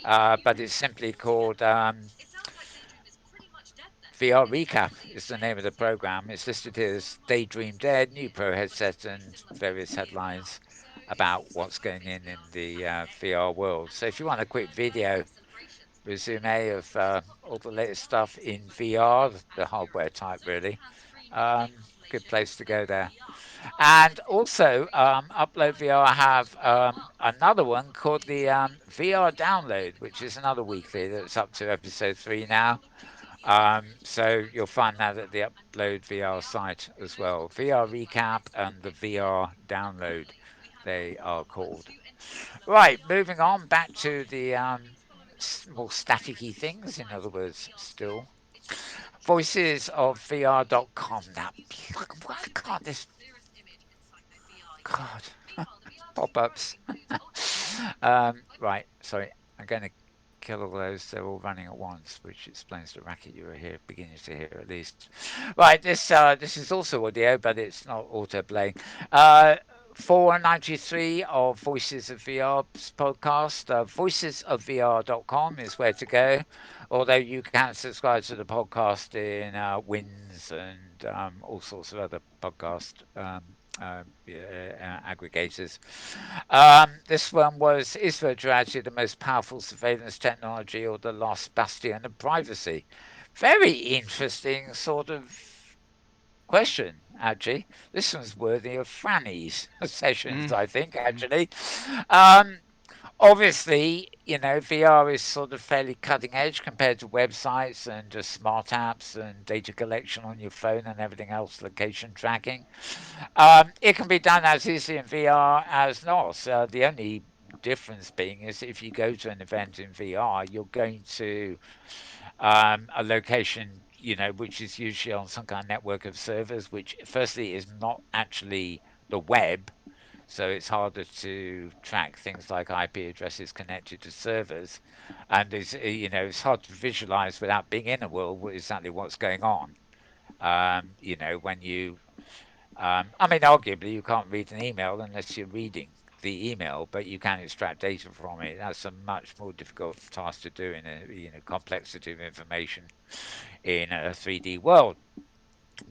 But it's simply called VR Recap is the name of the program. It's listed here as Daydream Dead, new pro headset, and various headlines about what's going in the VR world. So if you want a quick video resume of all the latest stuff in VR, the hardware type, really. Good place to go there. And also, Upload VR have another one called the VR Download, which is another weekly that's up to episode 3 now. So you'll find that at the Upload VR site as well. VR Recap and the VR Download, they are called. Right, moving on back to the more staticky things, in other words, still. Voices of VR.com. Now, why can't this. God. Pop ups. Right, sorry. I'm going to kill all those. They're all running at once, which explains the racket you were here beginning to hear at least. Right, this is also audio, but it's not auto playing. Uh, 493 of Voices of VR's podcast. Voicesofvr.com is where to go. Although you can subscribe to the podcast in Wins and all sorts of other podcast aggregators. This one was: is virtual reality the most powerful surveillance technology or the last bastion of privacy? Very interesting sort of question, actually. This one's worthy of Franny's sessions, Mm. I think, Mm. actually. Um, Obviously, VR is sort of fairly cutting edge compared to websites and just smart apps and data collection on your phone and everything else, location tracking. It can be done as easily in VR as not. The only difference being is if you go to an event in VR, you're going to a location, which is usually on some kind of network of servers, which firstly is not actually the web, so it's harder to track things like IP addresses connected to servers, and it's hard to visualize without being in a world exactly what's going on. When you, I mean, arguably you can't read an email unless you're reading the email, but you can extract data from it. That's a much more difficult task to do in a complexity of information in a 3D world.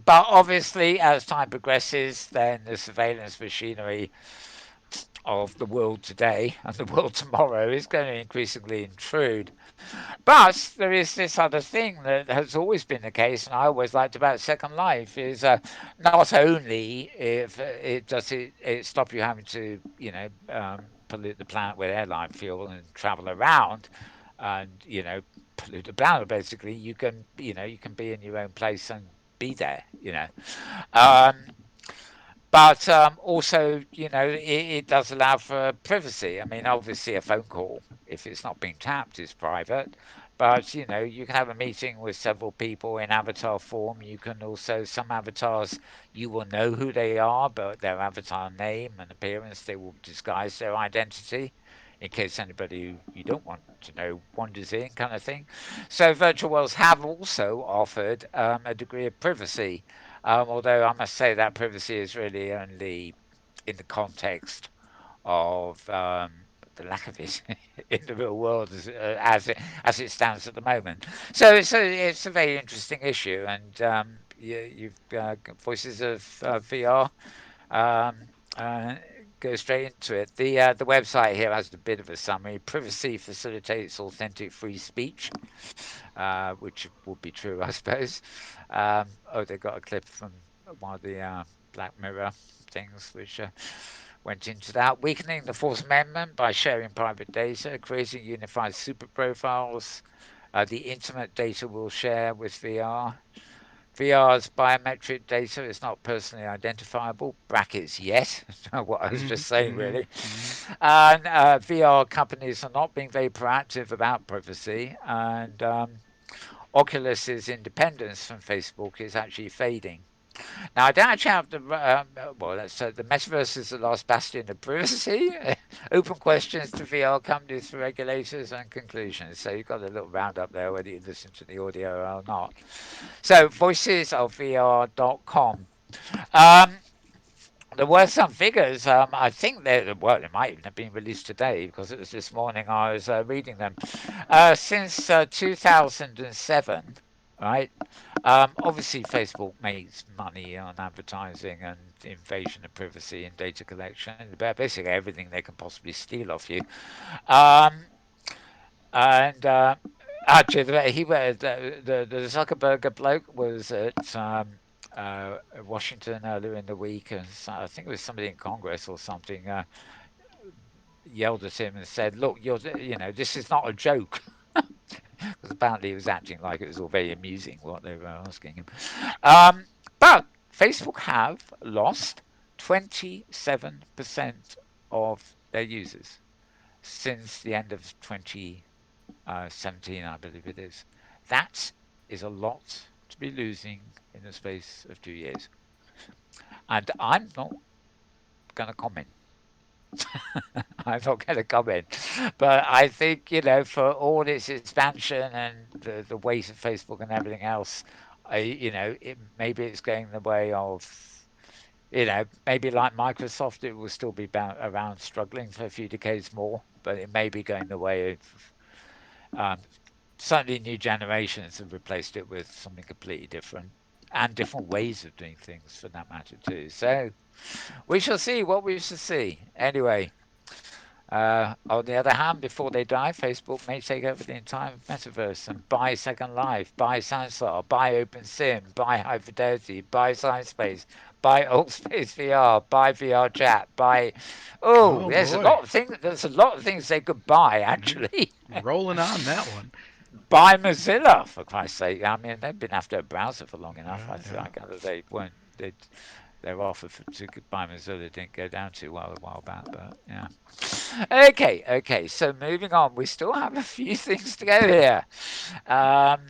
But obviously, as time progresses, then the surveillance machinery of the world today and the world tomorrow is going to increasingly intrude. But there is this other thing that has always been the case, and I always liked about Second Life is not only if it does it stop you having to pollute the planet with airline fuel and travel around, and pollute the planet basically. You can be in your own place and be there. Um, but also, it does allow for privacy. I mean, obviously, a phone call, if it's not being tapped, is private. But you can have a meeting with several people in avatar form. You can also some avatars you will know who they are, but their avatar name and appearance they will disguise their identity in case anybody who you don't want to know wanders in, kind of thing. So virtual worlds have also offered a degree of privacy, although I must say that privacy is really only in the context of the lack of it in the real world as it stands at the moment. So it's a very interesting issue, and you've voices of VR. Um, uh, Go straight into it. The website here has a bit of a summary. Privacy facilitates authentic free speech, which would be true, I suppose. Oh, they got a clip from one of the Black Mirror things, which went into that. Weakening the Fourth Amendment by sharing private data, creating unified super profiles. The intimate data we'll share with VR. VR's biometric data is not personally identifiable. Brackets, yes. What I was Mm-hmm. just saying, Mm-hmm. really. Mm-hmm. And VR companies are not being very proactive about privacy. And Oculus's independence from Facebook is actually fading. Now, I don't actually have well, the metaverse is the last bastion of privacy. Open questions to VR companies for regulators and conclusions. So you've got a little roundup there, whether you listen to the audio or not. So, voicesofvr.com. Um, there were some figures. I think they might even have been released today because it was this morning I was reading them. Since 2007, right? Obviously, Facebook makes money on advertising and invasion of privacy and data collection, basically everything they can possibly steal off you. Um, and Actually, the Zuckerberg bloke was at Washington earlier in the week, and I think it was somebody in Congress or something yelled at him and said, "Look, this is not a joke," because apparently he was acting like it was all very amusing what they were asking him. Um, but Facebook have lost 27% of their users since the end of 2017, I believe it is. That is a lot to be losing in the space of 2 years. And I'm not going to comment. I'm not going to comment. But I think, for all its expansion and the weight of Facebook and everything else, maybe it's going the way of, maybe like Microsoft, it will still be around struggling for a few decades more, but it may be going the way of um, certainly new generations have replaced it with something completely different and different ways of doing things for that matter too. So we shall see what we shall see. Anyway, on the other hand, before they die, Facebook may take over the entire metaverse and buy Second Life, buy Sansar, buy OpenSim, buy High Fidelity, buy SciSpace, buy Space VR, buy VR Chat, buy. Oh, Oh there's a boy. lot of things. There's a lot of things they could buy Mm-hmm. actually. Rolling on that one. Buy Mozilla, for Christ's sake. I mean, they've been after a browser for long enough. Yeah, yeah. I gather they weren't. Their offer to buy Mozilla didn't go down too well a while back, but yeah. Okay. So moving on, we still have a few things to go here. Um,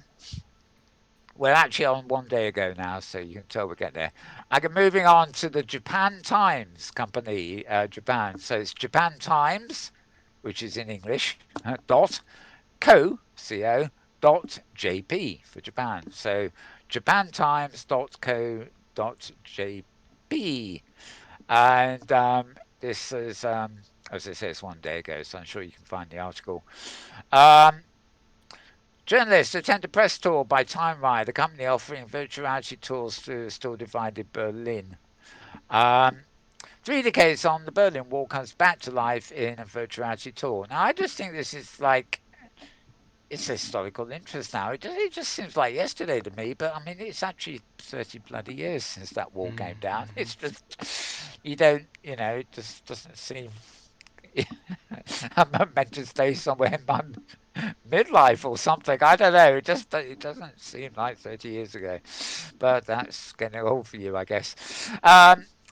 we're actually on one day ago now, so you can tell we're getting there. Moving on to the Japan Times company, Japan. So it's Japan Times, which is in English, dot co dot jp for Japan. So japantimes dot co dot jp. And this is, as I say, it's one day ago, so I'm sure you can find the article. Um, Journalists attend a press tour by Time Ride, a company offering virtual reality tours through a still divided Berlin. Um, 3 decades on, the Berlin Wall comes back to life in a virtual reality tour. Now, I just think this is like it's historical interest now. It just seems like yesterday to me, but I mean, it's actually 30 bloody years since that wall came down. Mm-hmm. It's just, you don't, it just doesn't seem. I'm meant to stay somewhere in my midlife or something. I don't know. It doesn't seem like 30 years ago, but that's getting old for you, I guess.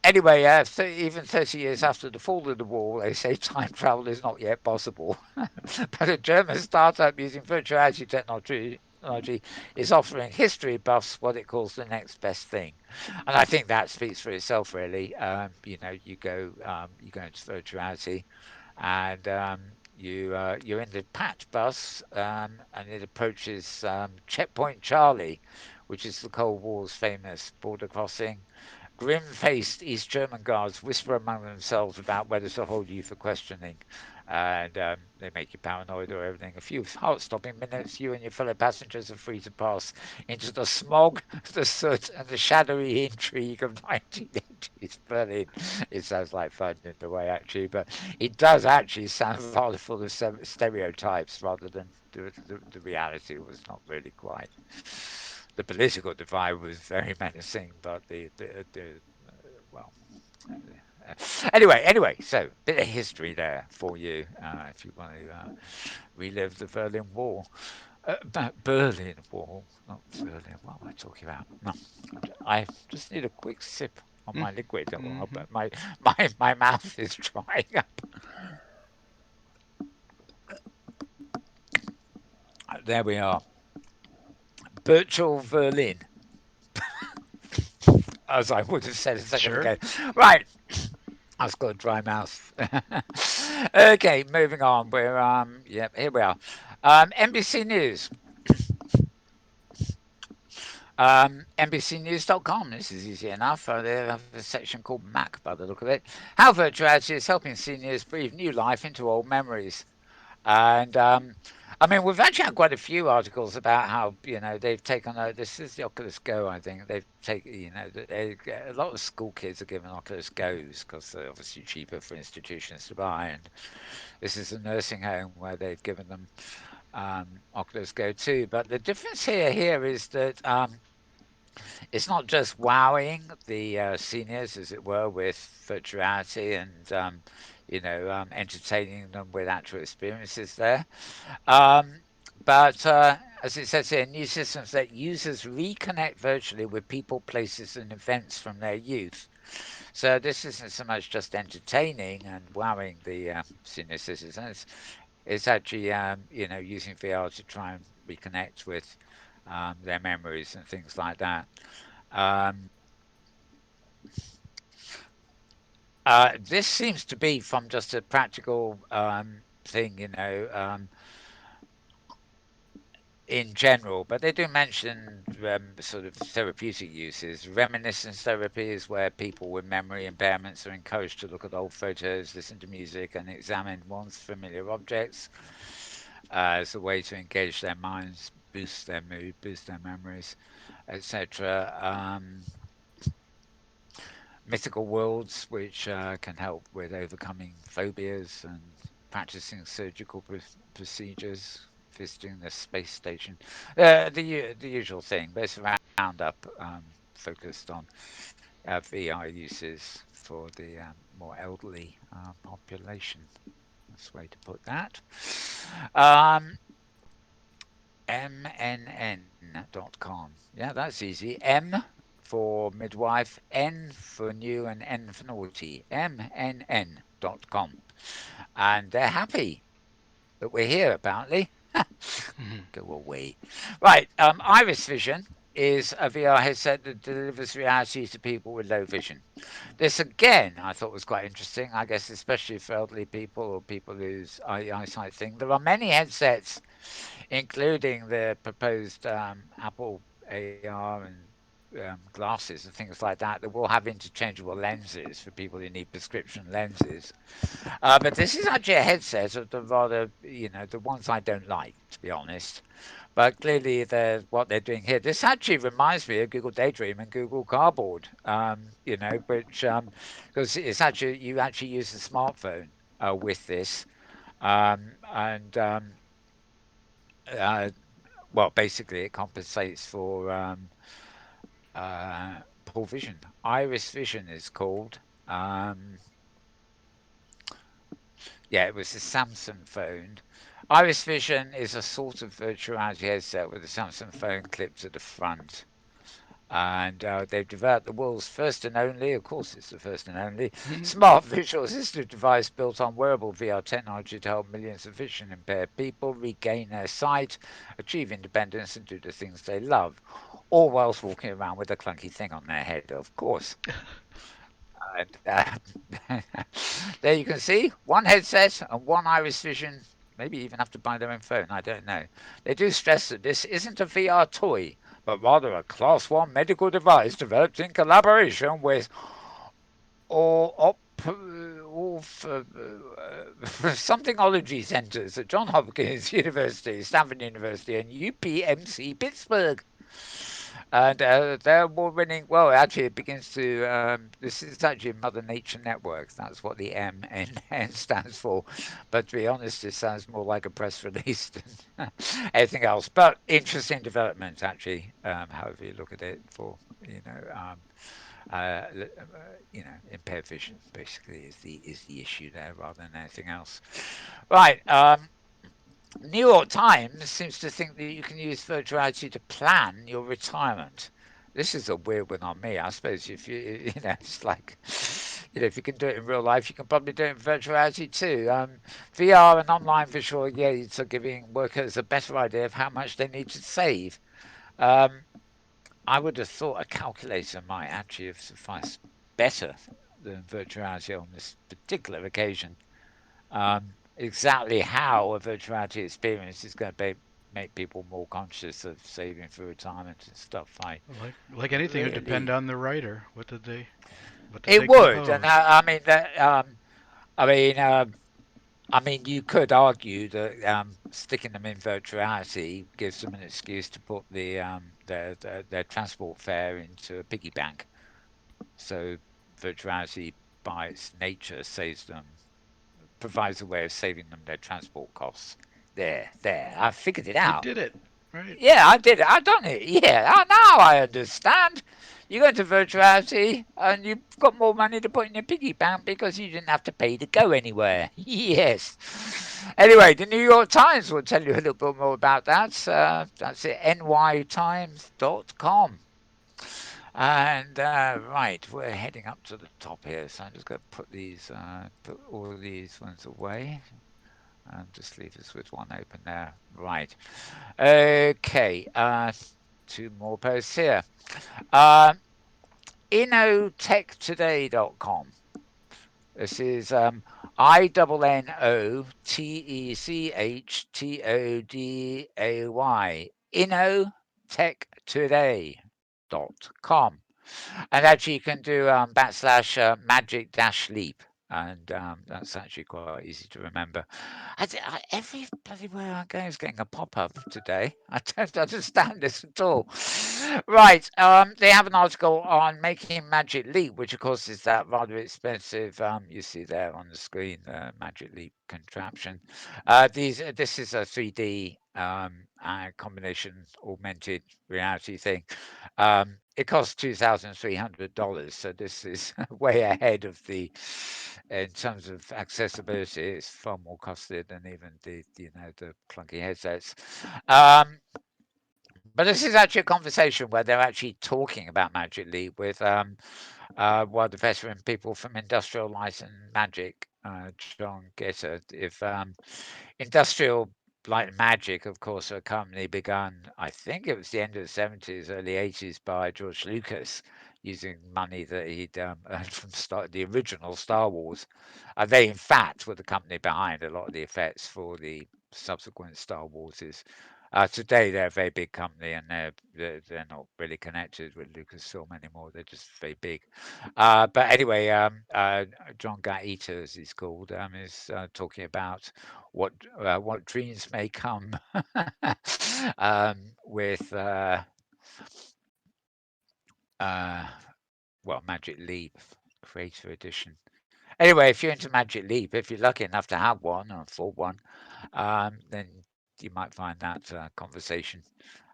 Anyway, even 30 years after the fall of the wall, they say time travel is not yet possible. But a German startup using virtual reality technology is offering history buffs what it calls the next best thing, and I think that speaks for itself. Really, you go into virtual reality, and you're in the patch bus, and it approaches Checkpoint Charlie, which is the Cold War's famous border crossing. Grim-faced East German guards whisper among themselves about whether to hold you for questioning, and they make you paranoid or everything. A few heart-stopping minutes, you and your fellow passengers are free to pass into the smog, the soot, and the shadowy intrigue of 1980s Berlin. It sounds like fun in the way, actually, but it does actually sound rather full of stereotypes rather than the reality was not really quite. The political divide was very menacing, but the well, anyway, so bit of history there for you if you want to relive the Berlin Wall. Berlin Wall, not Berlin. What am I talking about? No, I just need a quick sip on my liquid, or Mm-hmm. my mouth is drying up. There we are. Virtual Berlin, as I would have said a second Sure. ago. Right, I've got a dry mouth. Okay, moving on. We're yep, here we are. NBC News. NBCnews.com. This is easy enough. They have a section called Mac by the look of it. How virtual reality is helping seniors breathe new life into old memories. And I mean, we've actually had quite a few articles about how they've taken. This is the Oculus Go, I think. They've taken. A lot of school kids are given Oculus Go's because they're obviously cheaper for institutions to buy. And this is a nursing home where they've given them Oculus Go too. But the difference here is that it's not just wowing the seniors, as it were, with virtuality and entertaining them with actual experiences there. Um, but as it says here, new systems let users reconnect virtually with people, places, and events from their youth. So this isn't so much just entertaining and wowing the senior citizens. It's actually using VR to try and reconnect with their memories and things like that. Um, this seems to be from just a practical thing, in general, but they do mention sort of therapeutic uses. Reminiscence therapy is where people with memory impairments are encouraged to look at old photos, listen to music, and examine once familiar objects as a way to engage their minds, boost their mood, boost their memories, etc. Mythical worlds, which can help with overcoming phobias and practicing surgical procedures, visiting the space station, the usual thing. But it's a roundup focused on VR uses for the more elderly population. That's the way to put that. Um, MNN.com. Yeah, that's easy. M for midwife, N for new, and N for naughty. MNN.com. And they're happy that we're here, apparently. Mm-hmm. Go away. Right, Iris Vision is a VR headset that delivers reality to people with low vision. This again, I thought was quite interesting. I guess especially for elderly people or people whose eyesight thing. There are many headsets, including the proposed Apple AR and glasses and things like that that will have interchangeable lenses for people who need prescription lenses. But this is actually a headset of the rather, the ones I don't like, to be honest. But clearly, what they're doing here. This actually reminds me of Google Daydream and Google Cardboard. Which because it's actually you actually use the smartphone with this, and uh, well, basically it compensates for poor vision. Iris vision is called. Um, yeah, it was a Samsung phone. Iris Vision is a sort of virtual reality headset with a Samsung phone clipped to the front. And they've developed the world's first and only, of course, it's the first and only, smart visual assistive device built on wearable VR technology to help millions of vision impaired people regain their sight, achieve independence, and do the things they love, all whilst walking around with a clunky thing on their head, of course. And there you can see one headset and one Iris Vision. Maybe even have to buy their own phone. I don't know. They do stress that this isn't a VR toy, but rather a Class 1 medical device developed in collaboration with or op, or somethingology centers at Johns Hopkins University, Stanford University, and UPMC Pittsburgh. And they're award-winning. Well, actually, it begins to. This is actually Mother Nature Network. That's what the MNN stands for. But to be honest, it sounds more like a press release than anything else. But interesting development, actually. However you look at it, for uh, impaired vision basically is the issue there rather than anything else. Right. New York Times seems to think that you can use virtual reality to plan your retirement. This is a weird one on me. I suppose if it's like, if you can do it in real life, you can probably do it in virtual reality too. VR and online visual aids are giving workers a better idea of how much they need to save. Um, I would have thought a calculator might actually have sufficed better than virtual reality on this particular occasion. Exactly how a virtual reality experience is going to make people more conscious of saving for retirement and stuff. I Like anything, it would depend really, on the writer. What did it they would, and compose? I mean, you could argue that sticking them in virtual reality gives them an excuse to put their transport fare into a piggy bank. So virtual reality, by its nature, saves them provides a way of saving them their transport costs. There, I figured it You out. did it, right? Yeah, I did it. I done it. Yeah, now I understand. You go into virtual reality and you've got more money to put in your piggy bank because you didn't have to pay to go anywhere. Yes. Anyway, the New York Times will tell you a little bit more about that. That's it, nytimes.com. And right, we're heading up to the top here, so I'm just going to put all these ones away and just leave us with one open there. Right. Okay. Two more posts here. Uh, innotechtoday.com. This is INNOTECHTODAY. Innotechtoday.com. And actually, you can do backslash magic dash leap. And that's actually quite easy to remember. Every bloody where I go is getting a pop up today. I don't understand this at all. Right. They have an article on making Magic Leap, which, of course, is that rather expensive. You see there on the screen, the Magic Leap contraption. This is a 3D combination augmented reality thing. It costs $2,300, so this is way ahead of in terms of accessibility. It's far more costly than even the clunky headsets. Um, but this is actually a conversation where they're actually talking about Magic Leap with one of the veteran people from Industrial Light and Magic, John Gitter. If Industrial Light and Magic, of course, are a company begun, I think it was the end of the 70s, early 80s by George Lucas using money that he'd earned from the original Star Wars. They, in fact, were the company behind a lot of the effects for the subsequent Star Warses. Today they're a very big company, and they're not really connected with Lucasfilm anymore. They're just very big. But anyway, John Gaeta, as he's called, is talking about what dreams may come with uh, well, Magic Leap Creator Edition. Anyway, if you're into Magic Leap, if you're lucky enough to have one or full one, then you might find that conversation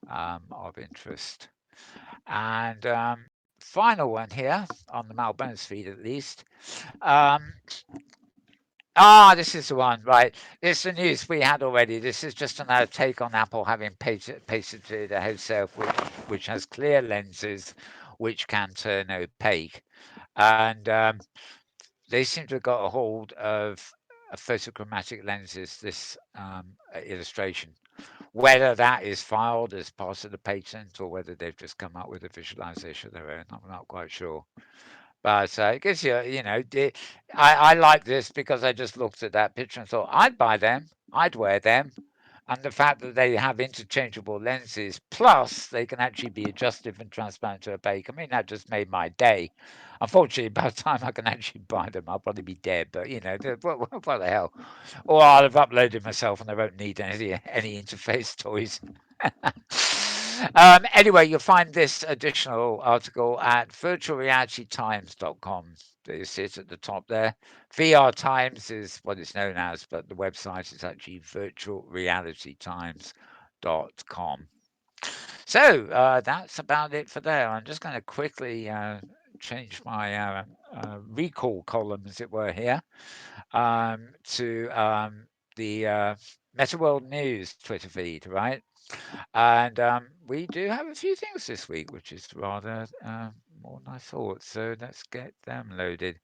of interest. And final one here on the Malbones feed, at least. Um, this is the one, right? It's the news we had already. This is just another take on Apple having patented a headset which has clear lenses which can turn opaque. And they seem to have got a hold of photochromatic lenses, this illustration. Whether that is filed as part of the patent or whether they've just come up with a visualization of their own, I'm not quite sure. But it gives you, I like this because I just looked at that picture and thought, I'd buy them, I'd wear them. And the fact that they have interchangeable lenses, plus they can actually be adjusted from transparent to opaque, I mean, that just made my day. Unfortunately, by the time I can actually buy them, I'll probably be dead. But what the hell? Or I'll have uploaded myself and I won't need any interface toys. Anyway, you'll find this additional article at virtualrealitytimes.com. You see it at the top there. VR Times is what it's known as, but the website is actually virtualrealitytimes.com. So that's about it for there. I'm just going to quickly change my recall column, as it were, here to the Metaworld News Twitter feed, right? And we do have a few things this week, which is rather more than I thought. So let's get them loaded.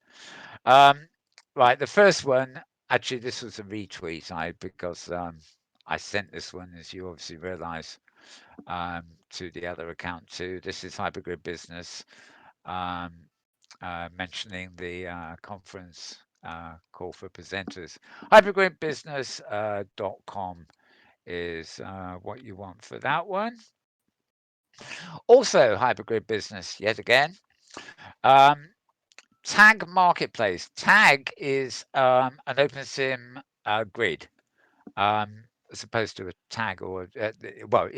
Um, right, the first one, actually, this was a retweet, because I sent this one, as you obviously realise, to the other account too. This is Hypergrid Business um, mentioning the conference call for presenters. Hypergridbusiness.com is what you want for that one. Also, Hypergrid Business, yet again. Um, Tag Marketplace. Tag is an OpenSim grid, as opposed to a tag or, well,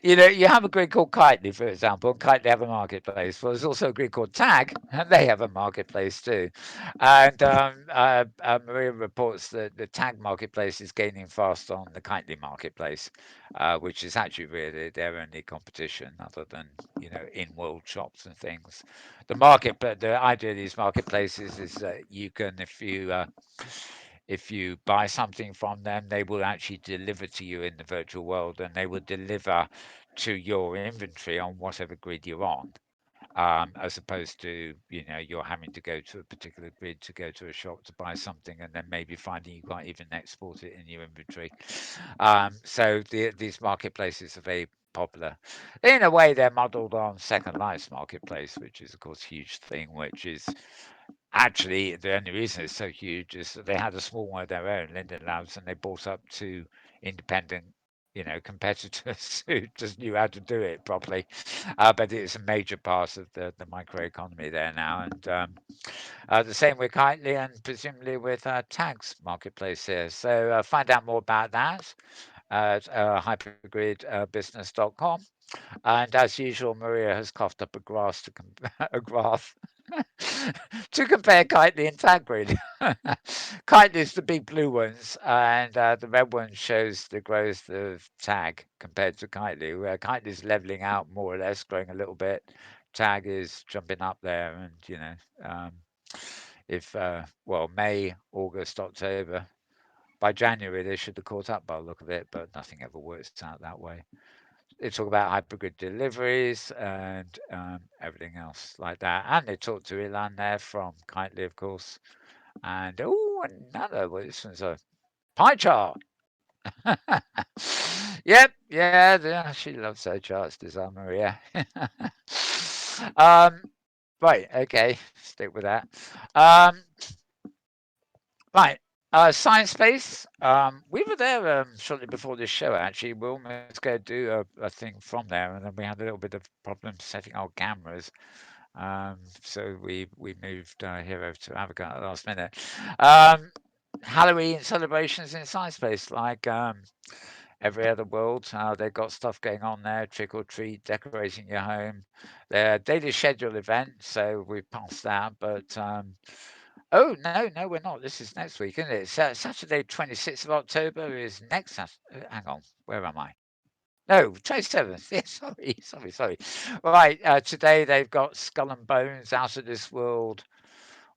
you have a grid called Kitely, for example, and Kitely have a marketplace. Well, there's also a grid called Tag, and they have a marketplace too. And Maria reports that the Tag marketplace is gaining fast on the Kitely marketplace, which is actually really their only competition, other than in-world shops and things. But the idea of these marketplaces is that you can, if you buy something from them, they will actually deliver to you in the virtual world, and they will deliver to your inventory on whatever grid you're on, as opposed to you're having to go to a particular grid to go to a shop to buy something, and then maybe finding you can't even export it in your inventory. So these marketplaces are very popular. In a way, they're modelled on Second Life's marketplace, which is of course a huge thing, which is actually the only reason it's so huge is that they had a small one of their own, Linden Labs, and they bought up two independent, competitors who just knew how to do it properly. But it's a major part of the microeconomy there now, and the same with Kitely and presumably with Tags Marketplace here. So find out more about that at hypergridbusiness.com. And as usual, Maria has coughed up a graph to compare Kitely and Tagrid. Kitely is the big blue ones, and the red one shows the growth of Tag compared to Kitely, where Kitely is leveling out more or less, growing a little bit. Tag is jumping up there, and if well, May, August, October, by January they should have caught up by the look of it, but nothing ever works out that way. They talk about hypergrid deliveries and everything else like that. And they talk to Ilan there from Kitely, of course. And another, well, this one's a pie chart. Yep, yeah, she loves her charts, does Maria? um, right, okay, stick with that. Um, right. Science Space. We were there shortly before this show. Actually, we almost go do a thing from there, and then we had a little bit of problem setting our cameras. So we moved here over to Africa at the last minute. Um, Halloween celebrations in Science Space, like every other world. They've got stuff going on there, trick or treat, decorating your home. Their daily schedule event, so we've passed that. But oh no, no, we're not. This is next week, isn't it? Saturday, 26th of October is next. Hang on, where am I? No, 27th. Yeah, sorry. Right, today they've got Skull and Bones, Out of This World,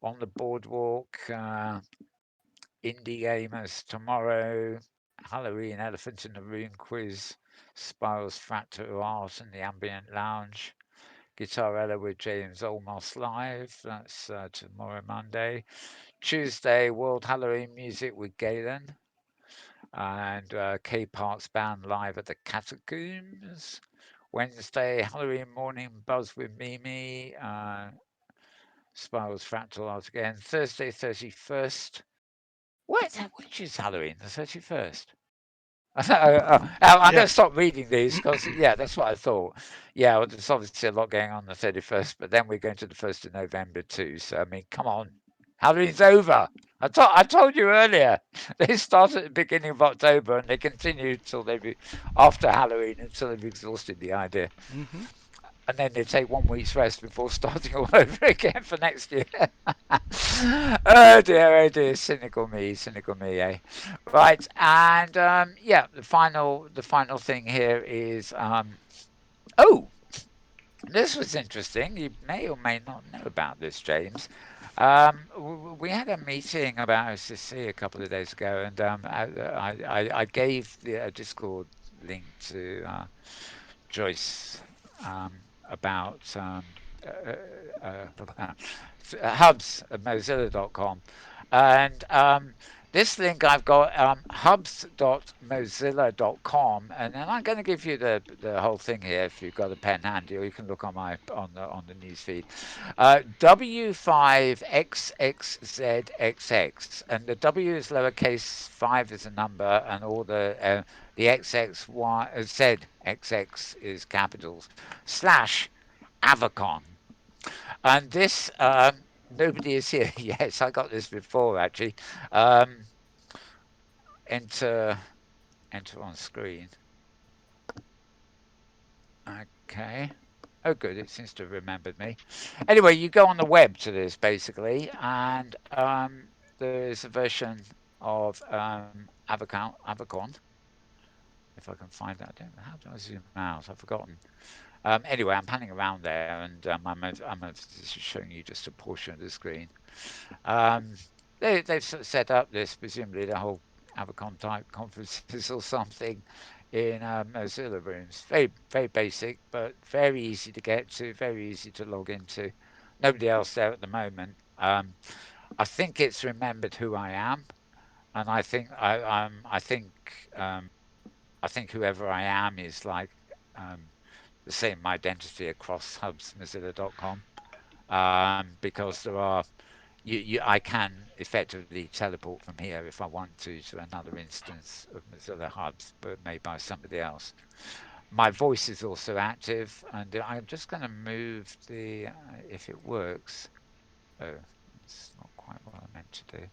On the Boardwalk, Indie Gamers tomorrow, Halloween Elephant in the Room quiz, Spirals Fractal Art and the Ambient Lounge, Guitarella with James Olmos live. That's tomorrow, Monday. Tuesday, World Halloween Music with Galen and K Park's band live at the Catacombs. Wednesday, Halloween morning buzz with Mimi. Spirals Fractal Art again. Thursday, 31st. What? Which is Halloween? The 31st. I'm going Yeah. to stop reading these because, yeah, that's what I thought. Yeah, well, there's obviously a lot going on the 31st, but then we're going to the 1st of November too. So, I mean, come on. Halloween's over. I told you earlier. They start at the beginning of October and they continue till after Halloween until they've exhausted the idea. Hmm. And then they take 1 week's rest before starting all over again for next year. Oh dear, cynical me, eh? Right, and yeah, the final thing here is oh, this was interesting. You may or may not know about this, James. We had a meeting about OCC a couple of days ago, and I gave the Discord link to Joyce about hubs at mozilla.com. And this link I've got hubs.mozilla.com, and then I'm going to give you the whole thing here if you've got a pen handy, or you can look on my on the news feed. W5XXZXX, and the W is lowercase, 5 is a number, and all the ZXX is capitals, slash Avacon. And this, nobody is here. Yes, I got this before actually. Um, enter, enter on screen. Okay. Oh, good. It seems to have remembered me. Anyway, you go on the web to this basically, and there is a version of Avacon. If I can find that, I don't know. How do I zoom out? I've forgotten. Anyway, I'm panning around there, and I'm showing you just a portion of the screen. Um, they've sort of set up this, presumably the whole Avacon type conferences or something in Mozilla rooms. Very basic, but very easy to get to, very easy to log into. Nobody else there at the moment. I think it's remembered who I am, and I think whoever I am is like the same identity across hubs.mozilla.com, because I can effectively teleport from here if I want to another instance of Mozilla Hubs, but made by somebody else. My voice is also active, and I'm just going to move if it works. Oh, it's not quite what I meant to do.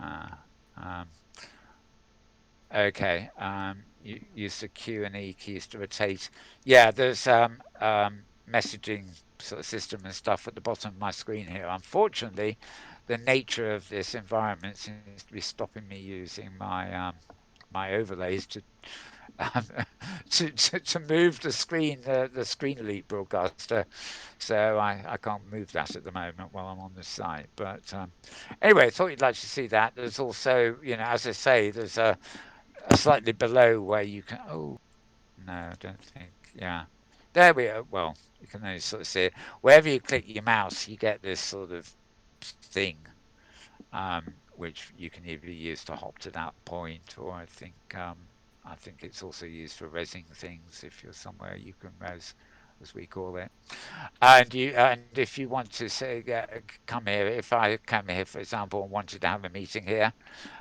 Uh, um, okay, use the Q and E keys to rotate. Yeah, there's messaging sort of system and stuff at the bottom of my screen here. Unfortunately, the nature of this environment seems to be stopping me using my overlays um, to move the screen elite broadcaster. So I can't move that at the moment while I'm on this site. But anyway, I thought you'd like to see that. There's also, as I say, there's a slightly below where you can. Oh no, I don't think. Yeah, there we are. Well, you can only sort of see it. Wherever you click your mouse, you get this sort of thing, which you can either use to hop to that point, or I think it's also used for resing things. If you're somewhere, you can as we call it. And if you want to say come here, if I come here, for example, and wanted to have a meeting here,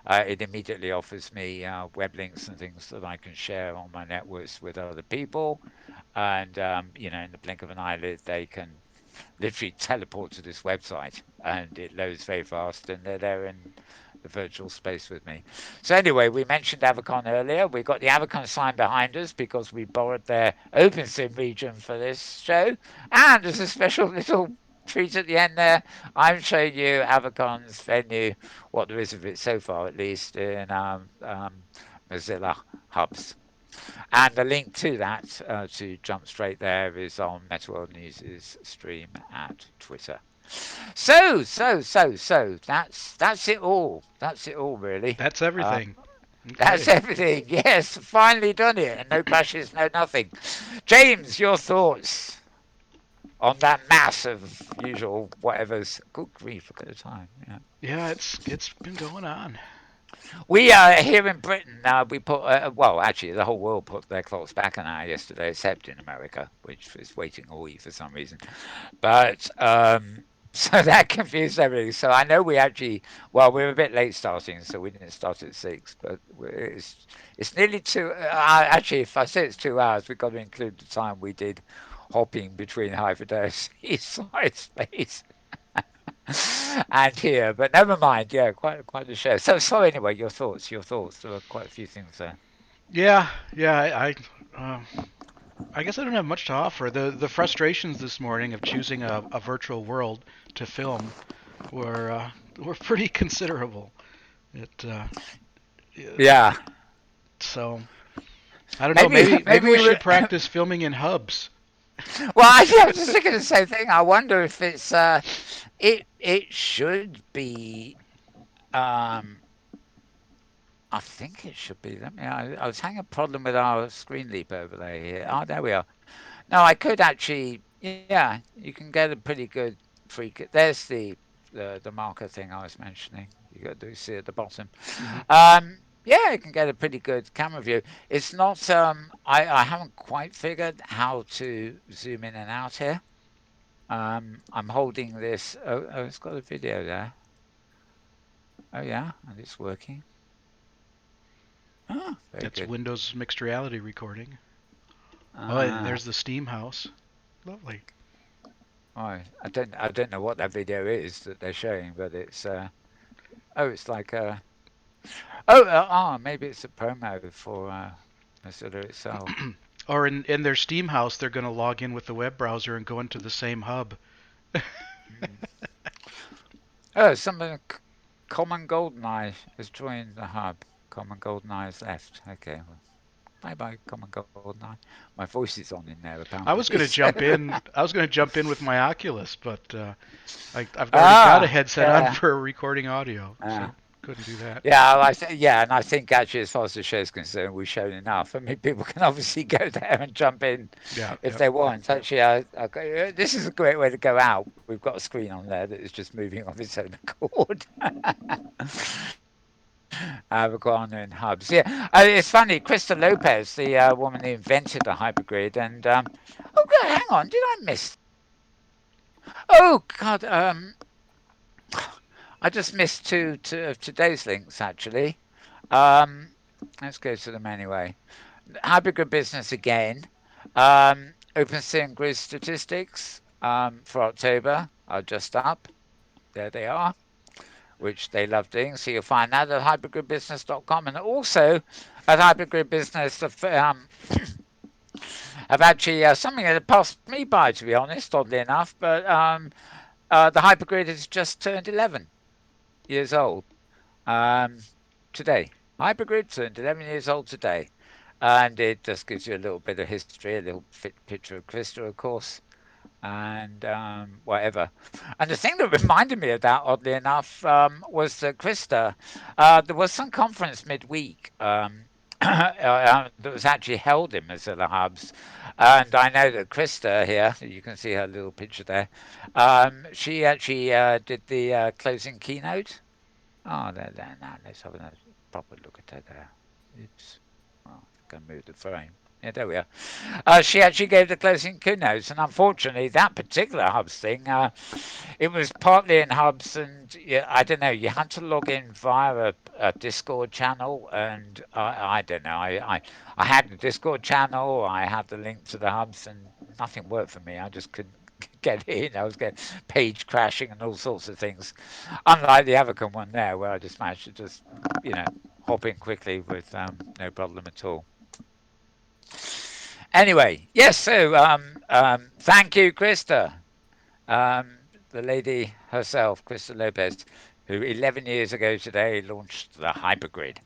it immediately offers me web links and things that I can share on my networks with other people. And in the blink of an eyelid, they can literally teleport to this website, and it loads very fast, and they're there in the virtual space with me. So anyway, we mentioned Avacon earlier. We got the Avacon sign behind us because we borrowed their OpenSim region for this show, and there's a special little treat at the end there. I'm showing you Avacon's venue, what there is of it so far, at least in Mozilla hubs. And the link to that, to jump straight there, is on MetaWorld News' stream at Twitter. So, that's it all. That's it all, really. That's everything. That's Okay. everything. Yes, finally done it, and no crashes, no nothing. James, your thoughts on that mass of usual whatever's. Good grief! Look at the time. Yeah. Yeah, it's been going on. We are here in Britain. We put well, actually, the whole world put their clocks back an hour yesterday, except in America, which was waiting all week for some reason. But so that confused everything. So I know we actually, well, we were a bit late starting, so we didn't start at 6. But it's nearly 2. Actually, if I say it's 2 hours, we've got to include the time we did hopping between Hyperdesk, side space, and here. But never mind. Yeah, quite a show. So anyway, your thoughts. Your thoughts. There were quite a few things there. Yeah, yeah. I guess I don't have much to offer. The frustrations this morning of choosing a virtual world to film were pretty considerable. It Yeah. so I don't know. Maybe Maybe maybe we we should practice filming in hubs. well, I was just thinking the same thing. I wonder if it should be um I think it should be. Let me. I was having a problem with our screen leap overlay here. Oh, there we are. No, I could actually. Yeah, you can get a pretty good There's the marker thing I was mentioning. You got to see at the bottom. Hmm. Yeah, you can get a pretty good camera view. It's not. I haven't quite figured how to zoom in and out here. I'm holding this. Oh, it's got a video there. Oh yeah, and it's working. Oh, very That's good. Windows mixed reality recording. Oh, and Ah, there's the Steam house. Lovely. I don't know what that video is that they're showing, but it's it's like maybe it's a promo for Mozilla itself. Or in their Steam house, they're going to log in with the web browser and go into the same hub. Mm. Oh, someone Common Goldeneye has joined the hub. Common Goldeneye has left. Okay, well, bye bye, Common Goldeneye. My voice is on in there I apparently. was going to So. jump in. I was going to jump in with my Oculus, but I've already got a Ah, headset on yeah. for recording audio, Ah. so couldn't do that. Yeah, yeah, and I think actually, as far as the show is concerned, we've shown enough. I mean, people can obviously go there and jump in Yeah, if yeah. they want. Actually, this is a great way to go out. We've got a screen on there that is just moving of its own accord. Avacon and hubs. Yeah, it's funny. Krista Lopez, the woman who invented the hypergrid, and oh, God, hang on, did I miss? Oh God, I just missed two of today's links actually. Um, let's go to them anyway. Hypergrid business again. OpenSea grid statistics for October are just up. There they are, which they love doing. So you'll find that at hypergridbusiness.com, and also at hypergridbusiness have actually something that passed me by, to be honest, oddly enough. But the hypergrid has just turned 11 years old um, today. Hypergrid turned 11 years old today. And it just gives you a little bit of history, a little picture of Krista, of course, and whatever. And the thing that reminded me of that, oddly enough, was that Krista, there was some conference midweek that was actually held in Mozilla Hubs. And I know that Krista here, you can see her little picture there, she actually did the closing keynote. Oh, there, now let's have a proper look at her there. Oops. Oh, I think I moved the frame. Yeah, there we are. She actually gave the closing keynotes, and unfortunately, that particular Hubs thing, it was partly in Hubs, and yeah, I don't know. You had to log in via a Discord channel, and I don't know. I had the Discord channel, I had the link to the Hubs, and nothing worked for me. I just couldn't get in. I was getting page crashing and all sorts of things. Unlike the Avacon one there, where I just managed to just, you know, hop in quickly with no problem at all. Anyway, yes. So, thank you, Krista, the lady herself, Krista Lopez, who 11 years ago today launched the hypergrid.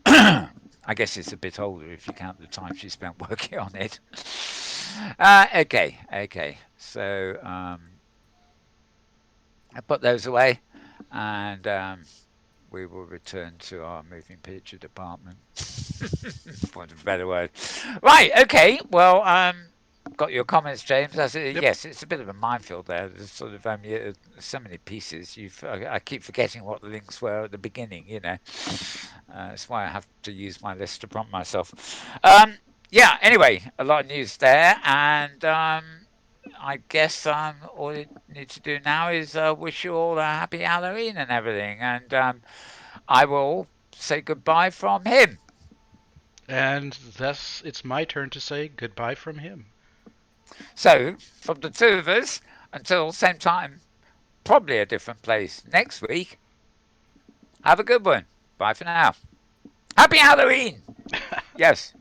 I guess it's a bit older if you count the time she spent working on it. Okay. So, I put those away, and we will return to our moving picture department. For a better word. Right, okay. Well, got your comments, James. Yep. Yes, it's a bit of a minefield there. There's sort of so many pieces. I keep forgetting what the links were at the beginning. That's why I have to use my list to prompt myself. Yeah. Anyway, a lot of news there, and I guess all you need to do now is wish you all a happy Halloween and everything, and I will say goodbye from him. And thus, it's my turn to say goodbye from him. So, from the two of us, until same time, probably a different place next week, have a good one. Bye for now. Happy Halloween! Yes.